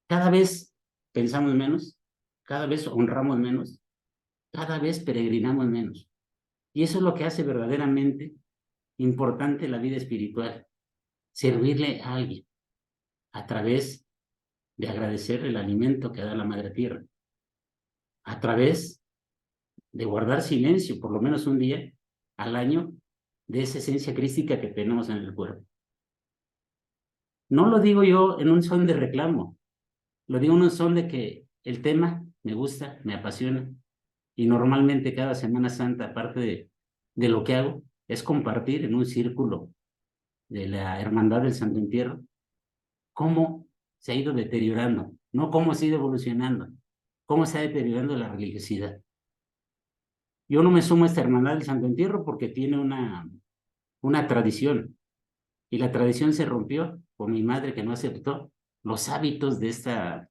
Speaker 5: Cada vez pensamos menos, cada vez honramos menos, cada vez peregrinamos menos. Y eso es lo que hace verdaderamente importante la vida espiritual, servirle a alguien a través de agradecer el alimento que da la Madre Tierra, a través de guardar silencio por lo menos un día al año de esa esencia crística que tenemos en el cuerpo. No lo digo yo en un son de reclamo, lo digo en un son de que el tema me gusta, me apasiona, y normalmente cada Semana Santa, aparte de lo que hago, es compartir en un círculo de la Hermandad del Santo Entierro cómo se ha ido deteriorando, no cómo se ha ido evolucionando, cómo se ha deteriorando la religiosidad. Yo no me sumo a esta Hermandad del Santo Entierro porque tiene una tradición, y la tradición se rompió por mi madre que no aceptó los hábitos de esta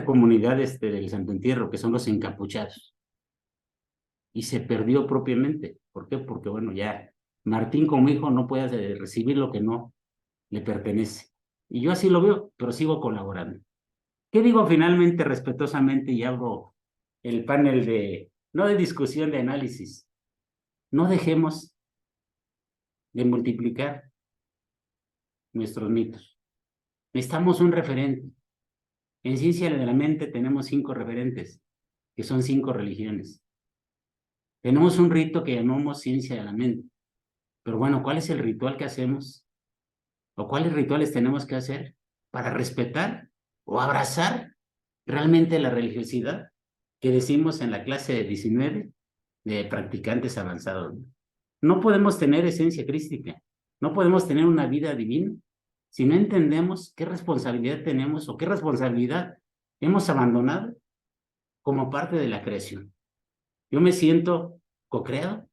Speaker 5: comunidad del Santo Entierro, que son los encapuchados. Y se perdió propiamente. ¿Por qué? Porque, bueno, ya Martín como hijo no puede recibir lo que no le pertenece. Y yo así lo veo, pero sigo colaborando. ¿Qué digo finalmente, respetuosamente, y abro el panel no de discusión, de análisis? No dejemos de multiplicar nuestros mitos. Necesitamos un referente. En Ciencia de la Mente tenemos 5 referentes, que son 5 religiones. Tenemos un rito que llamamos Ciencia de la Mente. Pero bueno, ¿cuál es el ritual que hacemos? ¿O cuáles rituales tenemos que hacer para respetar o abrazar realmente la religiosidad que decimos en la clase 19 de practicantes avanzados? No podemos tener esencia crística, no podemos tener una vida divina si no entendemos qué responsabilidad tenemos o qué responsabilidad hemos abandonado como parte de la creación. Yo me siento co-creado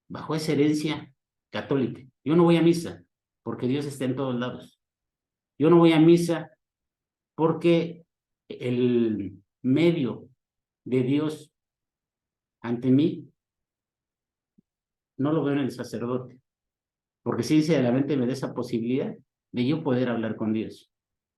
Speaker 5: bajo esa herencia católica. Yo no voy a misa porque Dios está en todos lados. Yo no voy a misa porque el medio de Dios ante mí no lo veo en el sacerdote, porque Ciencia de la Mente me da esa posibilidad de yo poder hablar con Dios,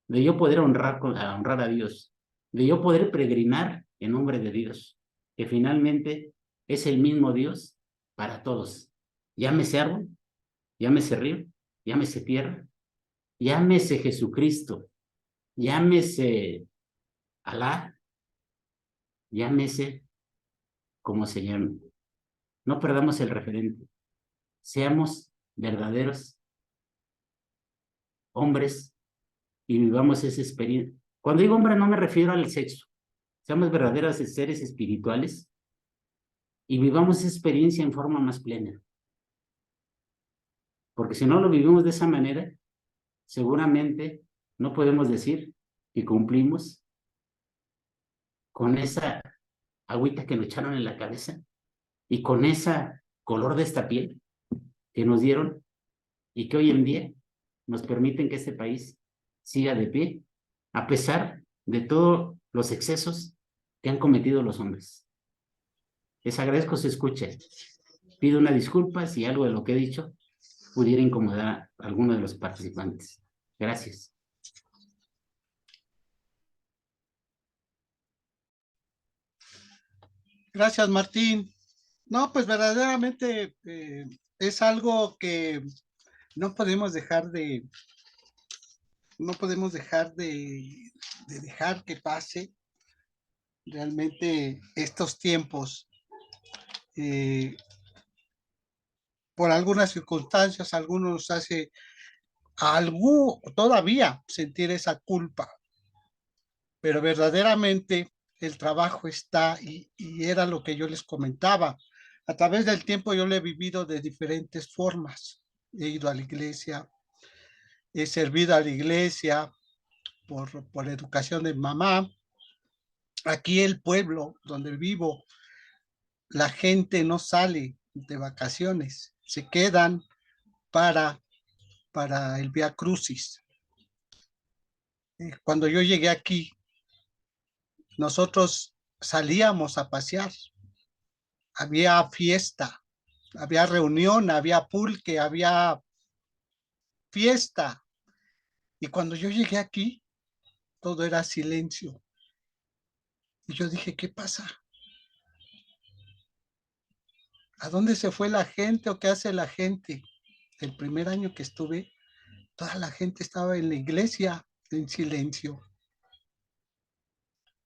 Speaker 5: de yo poder honrar a Dios, de yo poder peregrinar en nombre de Dios, que finalmente es el mismo Dios para todos. Llámese árbol, llámese río, llámese tierra, llámese Jesucristo, llámese Alá, llámese como se llame. No perdamos el referente. Seamos verdaderos hombres y vivamos esa experiencia. Cuando digo hombre no me refiero al sexo. Seamos verdaderos seres espirituales y vivamos esa experiencia en forma más plena. Porque si no lo vivimos de esa manera, seguramente no podemos decir que cumplimos con esa agüita que nos echaron en la cabeza y con ese color de esta piel que nos dieron y que hoy en día nos permiten que este país siga de pie, a pesar de todos los excesos que han cometido los hombres. Les agradezco su escucha. Pido una disculpa si algo de lo que he dicho pudiera incomodar a alguno de los participantes. Gracias.
Speaker 2: Gracias, Martín. No, pues verdaderamente es algo que no podemos dejar de dejar que pase realmente estos tiempos. Por algunas circunstancias, algunos hace todavía sentir esa culpa, pero verdaderamente el trabajo está y era lo que yo les comentaba. A través del tiempo yo lo he vivido de diferentes formas. He ido a la iglesia, he servido a la iglesia por educación de mamá. Aquí el pueblo donde vivo, la gente no sale de vacaciones, se quedan para el Vía Crucis. Cuando yo llegué aquí, nosotros salíamos a pasear. Había fiesta, había reunión, había pulque, había fiesta. Y cuando yo llegué aquí, todo era silencio. Y yo dije, ¿qué pasa? ¿A dónde se fue la gente o qué hace la gente? El primer año que estuve, toda la gente estaba en la iglesia en silencio.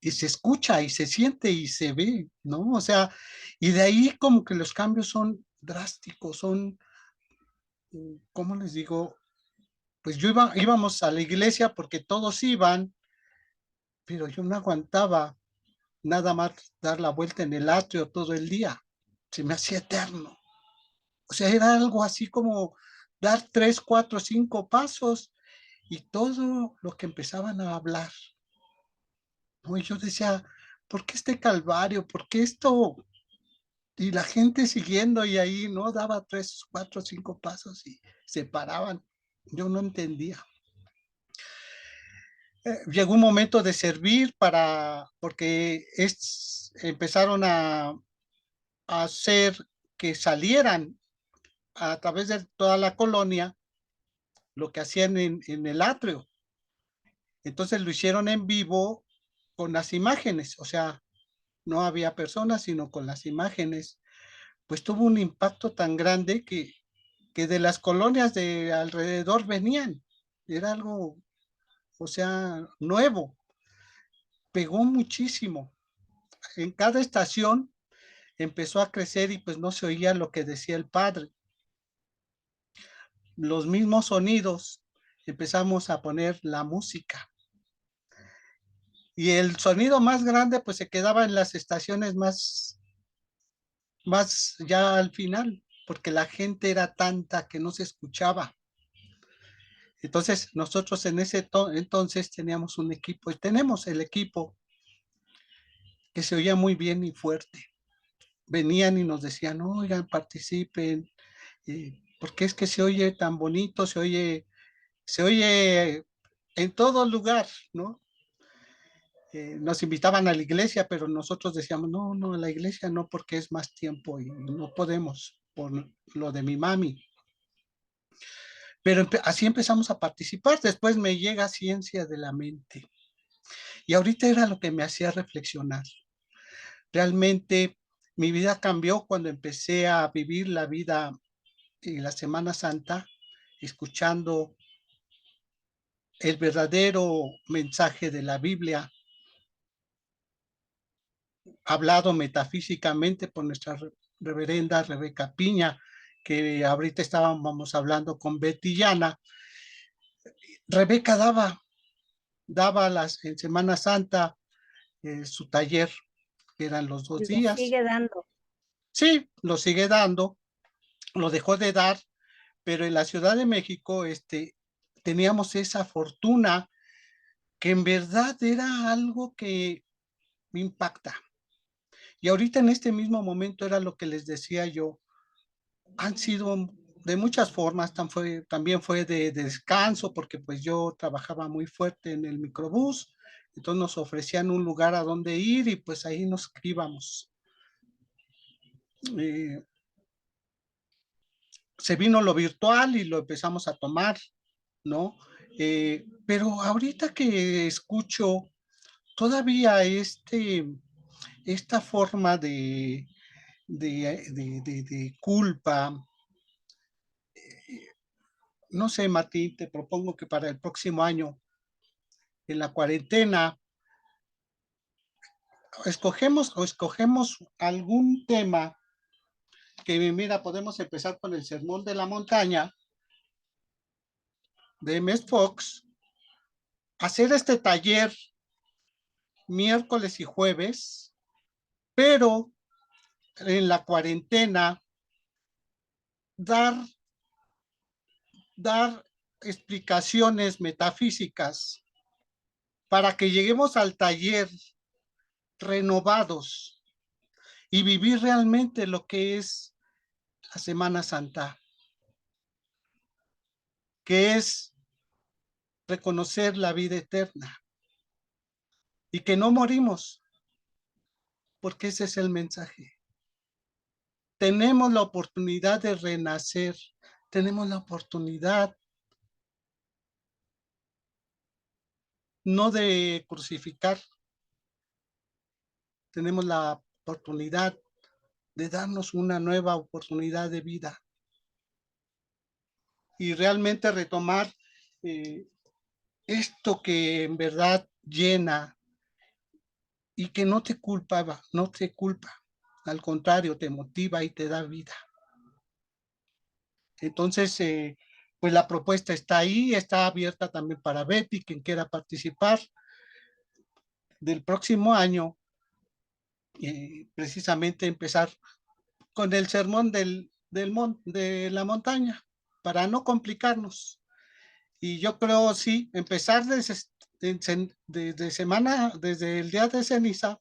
Speaker 2: Y se escucha y se siente y se ve, ¿no? O sea, y de ahí como que los cambios son drásticos, son, ¿cómo les digo? Pues íbamos a la iglesia porque todos iban, pero yo no aguantaba nada más dar la vuelta en el atrio todo el día. Se me hacía eterno. O sea, era algo así como dar 3, 4, 5 pasos y todo lo que empezaban a hablar. ¿No? Y yo decía, ¿por qué este calvario? ¿Por qué esto? Y la gente siguiendo y ahí, ¿no? Daba 3, 4, 5 pasos y se paraban. Yo no entendía. Llegó un momento de servir porque empezaron a hacer que salieran a través de toda la colonia lo que hacían en el atrio. Entonces lo hicieron en vivo con las imágenes, o sea, no había personas, sino con las imágenes. Pues tuvo un impacto tan grande que de las colonias de alrededor venían. Era algo, o sea, nuevo. Pegó muchísimo. En cada estación empezó a crecer y pues no se oía lo que decía el padre. Los mismos sonidos, empezamos a poner la música. Y el sonido más grande pues se quedaba en las estaciones más ya al final, porque la gente era tanta que no se escuchaba. Entonces nosotros en ese entonces teníamos un equipo y tenemos el equipo que se oía muy bien y fuerte. Venían y nos decían, oigan, participen, porque es que se oye tan bonito, se oye en todo lugar, ¿no? Nos invitaban a la iglesia, pero nosotros decíamos, no, a la iglesia no, porque es más tiempo y no podemos por lo de mi mami. Pero así empezamos a participar. Después me llega Ciencia de la Mente. Y ahorita era lo que me hacía reflexionar. Realmente Mi vida cambió cuando empecé a vivir la vida en la Semana Santa, escuchando el verdadero mensaje de la Biblia, hablado metafísicamente por nuestra reverenda Rebeca Piña, que ahorita estábamos hablando con Betty Llana. Rebeca daba en Semana Santa su taller, que eran los 2
Speaker 1: Lo
Speaker 2: días.
Speaker 1: sigue dando.
Speaker 2: Sí, lo sigue dando, lo dejó de dar, pero en la Ciudad de México teníamos esa fortuna que en verdad era algo que me impacta. Y ahorita en este mismo momento era lo que les decía yo, han sido de muchas formas, también fue de descanso, porque pues yo trabajaba muy fuerte en el microbús, entonces nos ofrecían un lugar a donde ir y pues ahí nos íbamos. Se vino lo virtual y lo empezamos a tomar, ¿no? Pero ahorita que escucho todavía esta forma de culpa, no sé, Martín, te propongo que para el próximo año, en la cuarentena, escogemos algún tema que, mira, podemos empezar con el Sermón de la Montaña de M.S. Fox, hacer este taller miércoles y jueves, pero en la cuarentena dar explicaciones metafísicas para que lleguemos al taller renovados y vivir realmente lo que es la Semana Santa, que es reconocer la vida eterna y que no morimos, porque ese es el mensaje. Tenemos la oportunidad de renacer, tenemos la oportunidad no de crucificar, tenemos la oportunidad de darnos una nueva oportunidad de vida y realmente retomar esto que en verdad llena y que no te culpa, al contrario, te motiva y te da vida. Entonces, pues la propuesta está ahí, está abierta también para Betty, quien quiera participar del próximo año, precisamente empezar con el sermón de la montaña, para no complicarnos. Y yo creo, sí, empezar desde semana, desde el día de ceniza,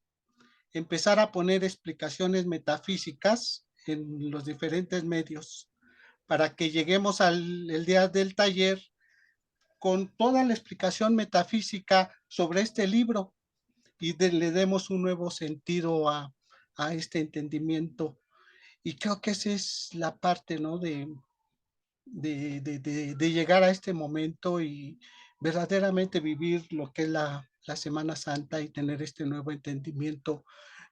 Speaker 2: empezar a poner explicaciones metafísicas en los diferentes medios, para que lleguemos el día del taller con toda la explicación metafísica sobre este libro y le demos un nuevo sentido a este entendimiento. Y creo que esa es la parte, ¿no? De llegar a este momento y verdaderamente vivir lo que es la Semana Santa y tener este nuevo entendimiento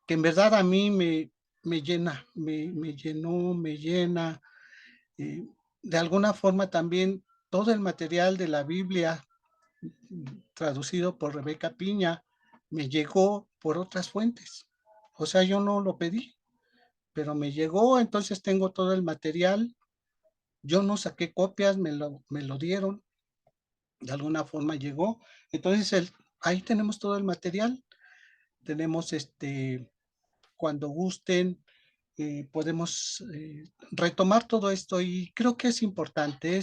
Speaker 2: que en verdad a mí me llena, me llenó, me llena. De alguna forma también todo el material de la Biblia traducido por Rebeca Piña me llegó por otras fuentes. O sea, yo no lo pedí, pero me llegó, entonces tengo todo el material. Yo no saqué copias, me lo dieron, de alguna forma llegó. Entonces ahí tenemos todo el material. Tenemos cuando gusten, podemos retomar todo esto y creo que es importante.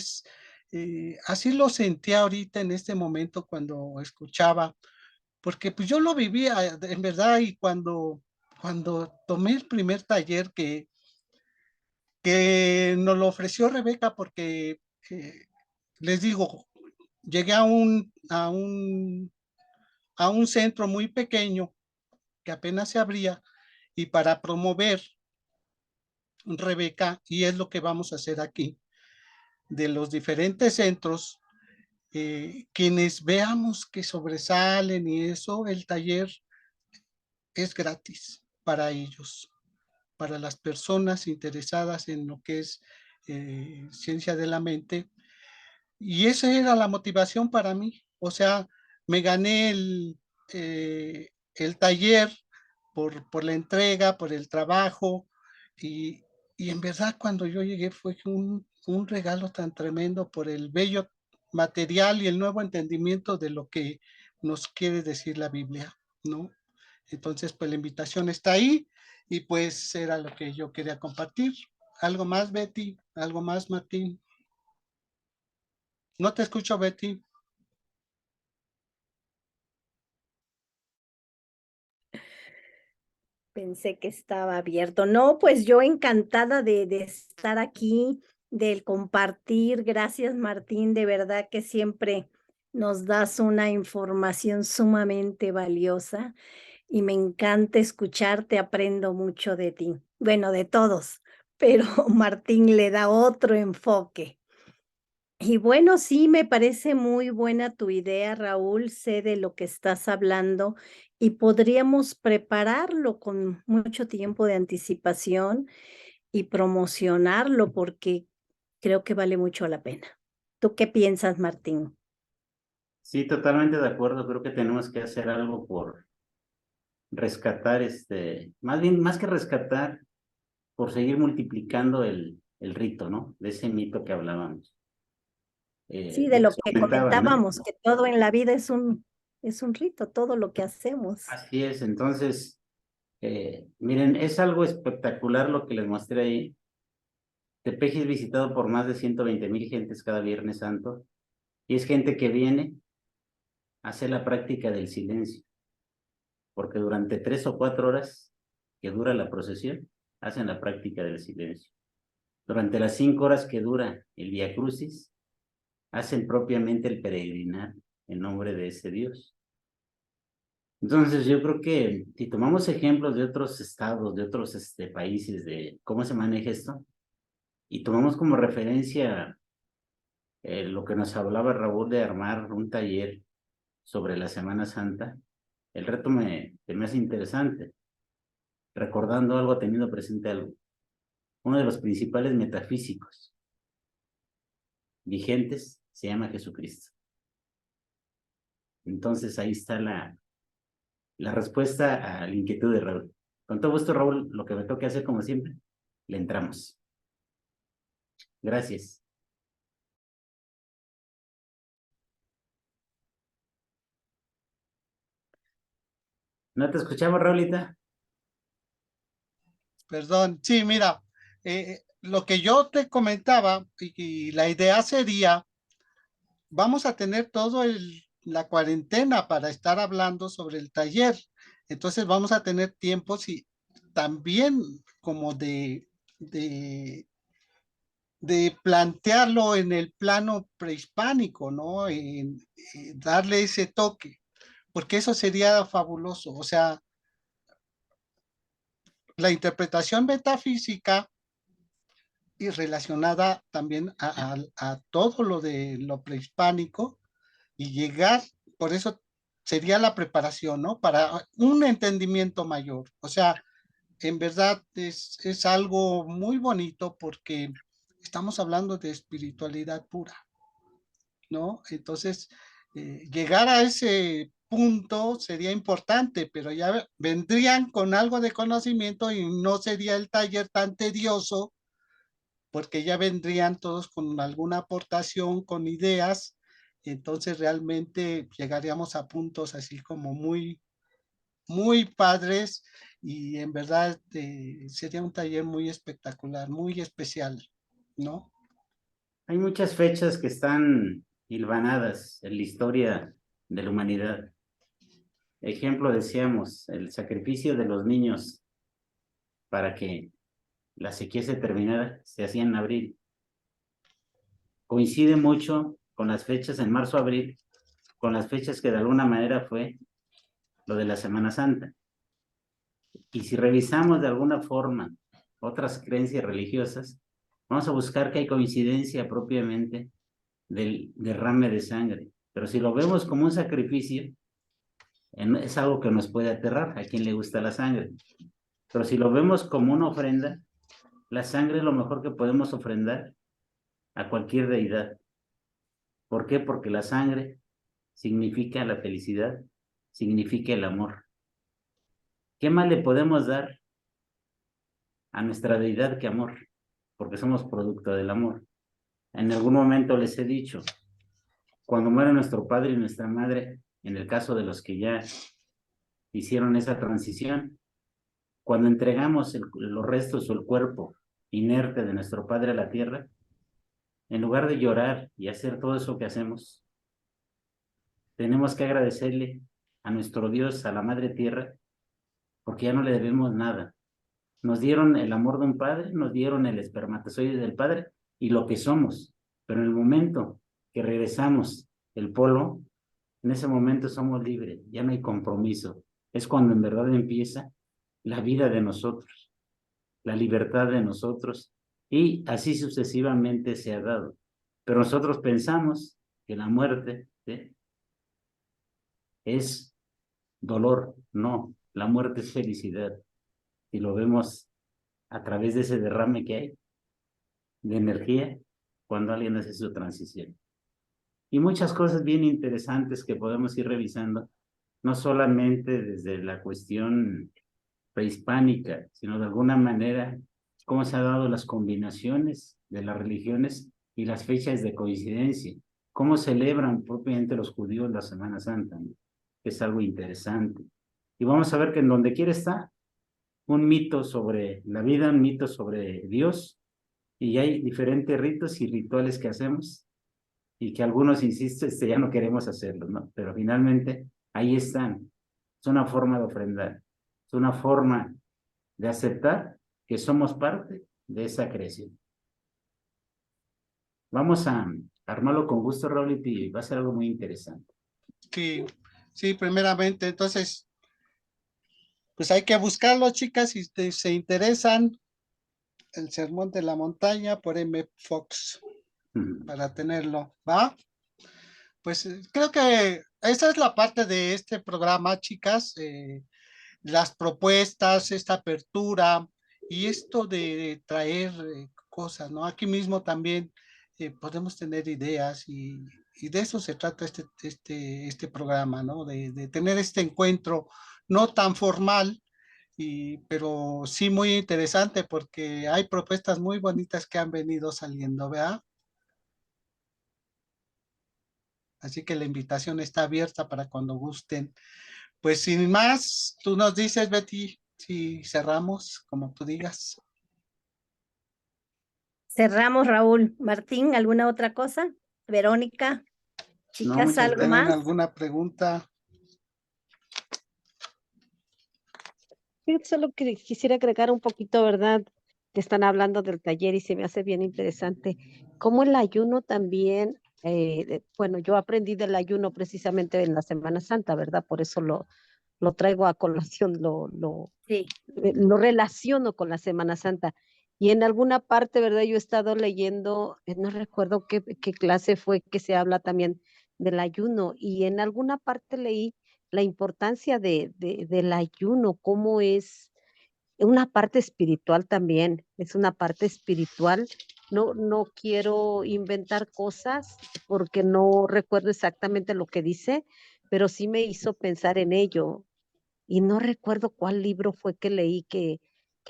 Speaker 2: Así lo sentí ahorita en este momento cuando escuchaba, porque pues yo lo vivía en verdad y cuando tomé el primer taller que nos lo ofreció Rebeca, porque les digo, llegué a un centro muy pequeño que apenas se abría y para promover Rebeca, y es lo que vamos a hacer aquí, de los diferentes centros, quienes veamos que sobresalen y eso, el taller es gratis para ellos. para las personas interesadas en lo que es ciencia de la mente. Y esa era la motivación para mí. O sea, me gané el taller por la entrega, por el trabajo. Y en verdad cuando yo llegué fue un regalo tan tremendo por el bello material y el nuevo entendimiento de lo que nos quiere decir la Biblia, ¿no? Entonces, pues la invitación está ahí y pues era lo que yo quería compartir. ¿Algo más, Betty? ¿Algo más, Martín? No te escucho, Betty.
Speaker 1: Pensé que estaba abierto. No, pues yo encantada de estar aquí, del compartir. Gracias, Martín. De verdad que siempre nos das una información sumamente valiosa y me encanta escucharte, aprendo mucho de ti. Bueno, de todos, pero Martín le da otro enfoque. Y bueno, sí, me parece muy buena tu idea, Raúl. Sé de lo que estás hablando y podríamos prepararlo con mucho tiempo de anticipación y promocionarlo porque creo que vale mucho la pena. ¿Tú qué piensas, Martín?
Speaker 5: Sí, totalmente de acuerdo. Creo que tenemos que hacer algo por rescatar, más bien, más que rescatar, por seguir multiplicando el rito, ¿no? De ese mito que hablábamos.
Speaker 1: Sí, de
Speaker 5: Ya
Speaker 1: lo
Speaker 5: les
Speaker 1: que
Speaker 5: comentaba, ¿no?
Speaker 1: comentábamos, que todo en la vida es un rito, todo lo que hacemos.
Speaker 5: Así es, entonces, miren, es algo espectacular lo que les mostré ahí. Tepeji es visitado por más de 120,000 gentes cada Viernes Santo, y es gente que viene a hacer la práctica del silencio, porque durante 3 o 4 horas que dura la procesión, hacen la práctica del silencio. Durante las 5 horas que dura el Vía Crucis, hacen propiamente el peregrinar en nombre de ese Dios. Entonces yo creo que si tomamos ejemplos de otros estados, de otros países, de cómo se maneja esto, y tomamos como referencia lo que nos hablaba Raúl de armar un taller sobre la Semana Santa, el reto se me hace interesante, recordando algo, teniendo presente algo. Uno de los principales metafísicos vigentes se llama Jesucristo. Entonces ahí está la respuesta a la inquietud de Raúl. Con todo gusto, Raúl, lo que me toque hacer como siempre, le entramos. Gracias. ¿No te escuchamos, Raulita?
Speaker 2: Perdón, sí, mira, lo que yo te comentaba y la idea sería, vamos a tener todo la cuarentena para estar hablando sobre el taller. Entonces vamos a tener tiempos y también como de plantearlo en el plano prehispánico, ¿no? Darle ese toque, porque eso sería fabuloso. O sea, la interpretación metafísica y relacionada también a todo lo de lo prehispánico y llegar, por eso sería la preparación, ¿no? Para un entendimiento mayor. O sea, en verdad es algo muy bonito porque estamos hablando de espiritualidad pura, ¿no? Entonces, llegar a ese punto sería importante, pero ya vendrían con algo de conocimiento y no sería el taller tan tedioso porque ya vendrían todos con alguna aportación, con ideas, entonces realmente llegaríamos a puntos así como muy, muy padres y en verdad sería un taller muy espectacular, muy especial, ¿no?
Speaker 5: Hay muchas fechas que están hilvanadas en la historia de la humanidad. Ejemplo, decíamos, el sacrificio de los niños para que la sequía se terminara, se hacía en abril. Coincide mucho con las fechas en marzo-abril, con las fechas que de alguna manera fue lo de la Semana Santa. Y si revisamos de alguna forma otras creencias religiosas, vamos a buscar que hay coincidencia propiamente del derrame de sangre. Pero si lo vemos como un sacrificio, es algo que nos puede aterrar a quien le gusta la sangre. Pero si lo vemos como una ofrenda, la sangre es lo mejor que podemos ofrendar a cualquier deidad. ¿Por qué? Porque la sangre significa la felicidad, significa el amor. ¿Qué más le podemos dar a nuestra deidad que amor? Porque somos producto del amor. En algún momento les he dicho, cuando muere nuestro padre y nuestra madre, en el caso de los que ya hicieron esa transición, cuando entregamos los restos o el cuerpo inerte de nuestro padre a la tierra, en lugar de llorar y hacer todo eso que hacemos, tenemos que agradecerle a nuestro Dios, a la Madre Tierra, porque ya no le debemos nada. Nos dieron el amor de un padre, nos dieron el espermatozoide del padre y lo que somos, pero en el momento que regresamos el polvo, en ese momento somos libres, ya no hay compromiso. Es cuando en verdad empieza la vida de nosotros, la libertad de nosotros, y así sucesivamente se ha dado. Pero nosotros pensamos que la muerte es dolor. No, la muerte es felicidad. Y lo vemos a través de ese derrame que hay de energía cuando alguien hace su transición. Y muchas cosas bien interesantes que podemos ir revisando, no solamente desde la cuestión prehispánica, sino de alguna manera cómo se han dado las combinaciones de las religiones y las fechas de coincidencia, cómo celebran propiamente los judíos la Semana Santa, ¿no? Es algo interesante. Y vamos a ver que en donde quiera está un mito sobre la vida, un mito sobre Dios, y hay diferentes ritos y rituales que hacemos y que algunos, insisto, ya no queremos hacerlo, ¿no? Pero finalmente ahí están. Es una forma de ofrendar, es una forma de aceptar que somos parte de esa creación. Vamos a armarlo con gusto, Raúl, y va a ser algo muy interesante.
Speaker 2: Sí, sí, primeramente, entonces, pues hay que buscarlo, chicas, si se interesan, el Sermón de la Montaña por M. Fox, para tenerlo, ¿va? Pues creo que esa es la parte de este programa, chicas, las propuestas, esta apertura y esto de traer cosas, ¿no? Aquí mismo también podemos tener ideas y de eso se trata este programa, ¿no? De tener este encuentro no tan formal, pero sí muy interesante porque hay propuestas muy bonitas que han venido saliendo, ¿verdad? Así que la invitación está abierta para cuando gusten. Pues sin más, tú nos dices, Betty, si cerramos, como tú digas.
Speaker 1: Cerramos, Raúl. Martín, ¿alguna otra cosa? Verónica, chicas,
Speaker 5: muchas
Speaker 1: ¿algo
Speaker 2: ¿Tienen
Speaker 1: más?
Speaker 2: alguna pregunta?
Speaker 3: Yo solo que quisiera agregar un poquito, ¿verdad? Que están hablando del taller y se me hace bien interesante. Cómo el ayuno también, bueno, yo aprendí del ayuno precisamente en la Semana Santa, ¿verdad? Por eso lo traigo a colación,
Speaker 1: Sí.
Speaker 3: lo relaciono con la Semana Santa. Y en alguna parte, ¿verdad? Yo he estado leyendo, no recuerdo qué clase fue que se habla también del ayuno, y en alguna parte leí la importancia del ayuno, cómo es una parte espiritual también, es una parte espiritual. No quiero inventar cosas porque no recuerdo exactamente lo que dice, pero sí me hizo pensar en ello. Y no recuerdo cuál libro fue que leí que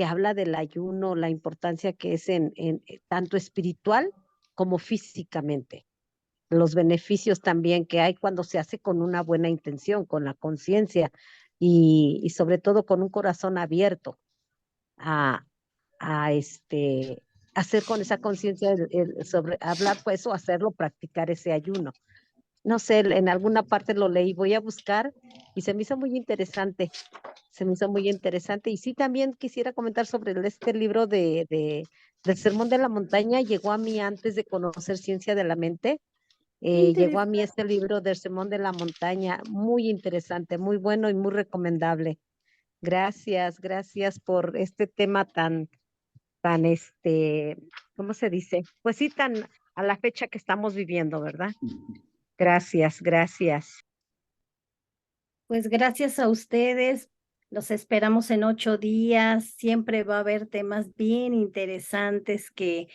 Speaker 3: habla del ayuno, la importancia que es en tanto espiritual como físicamente, los beneficios también que hay cuando se hace con una buena intención, con la conciencia y sobre todo con un corazón abierto a, a hacer con esa conciencia sobre hablar pues o hacerlo, practicar ese ayuno. No sé, en alguna parte lo leí, voy a buscar y se me hizo muy interesante. Se me hizo muy interesante. Y sí, también quisiera comentar sobre este libro del Sermón de la Montaña. Llegó a mí antes de conocer Ciencia de la Mente. Llegó a mí este libro del Sermón de la Montaña, muy interesante, muy bueno y muy recomendable. Gracias, gracias por este tema tan, ¿cómo se dice? Pues sí, tan a la fecha que estamos viviendo, ¿verdad? Gracias, gracias.
Speaker 1: Pues gracias a ustedes. Los esperamos en 8 días. Siempre va a haber temas bien interesantes que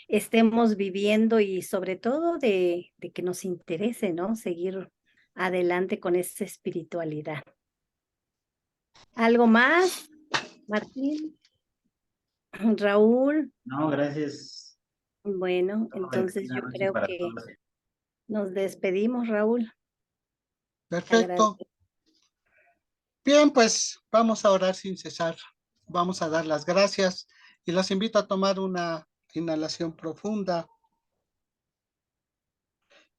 Speaker 1: estemos viviendo y sobre todo de que nos interese, ¿no? Seguir adelante con esa espiritualidad. ¿Algo más, Martín? Raúl,
Speaker 5: No, gracias.
Speaker 1: bueno, entonces yo creo
Speaker 5: Para
Speaker 1: que
Speaker 5: todos.
Speaker 1: nos despedimos, Raúl.
Speaker 2: Perfecto. Bien, pues vamos a orar sin cesar. Vamos a dar las gracias y los invito a tomar una inhalación profunda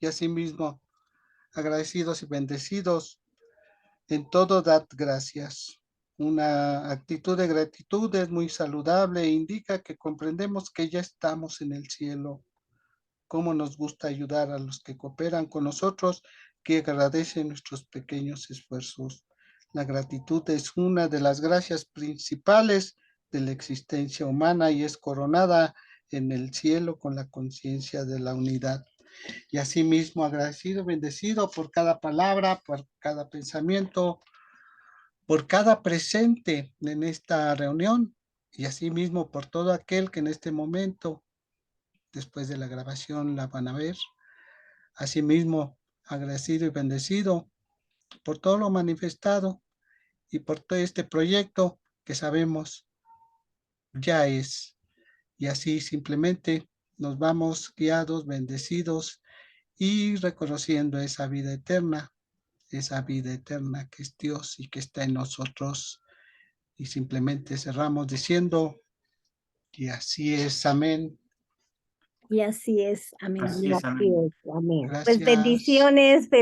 Speaker 2: y asimismo agradecidos y bendecidos. En todo dad gracias. Una actitud de gratitud es muy saludable e indica que comprendemos que ya estamos en el cielo. Cómo nos gusta ayudar a los que cooperan con nosotros, que agradecen nuestros pequeños esfuerzos. La gratitud es una de las gracias principales de la existencia humana y es coronada en el cielo con la conciencia de la unidad. Y asimismo agradecido, bendecido por cada palabra, por cada pensamiento, por cada presente en esta reunión y asimismo por todo aquel que en este momento, después de la grabación, la van a ver. Asimismo, agradecido y bendecido por todo lo manifestado y por todo este proyecto que sabemos ya es. Y así simplemente nos vamos guiados, bendecidos y reconociendo esa vida eterna que es Dios y que está en nosotros. Y simplemente cerramos diciendo, y así es, amén.
Speaker 1: Y así es, amén.
Speaker 5: Así es,
Speaker 3: Así
Speaker 5: amén.
Speaker 3: es, amén.
Speaker 1: Pues
Speaker 2: Gracias.
Speaker 1: bendiciones.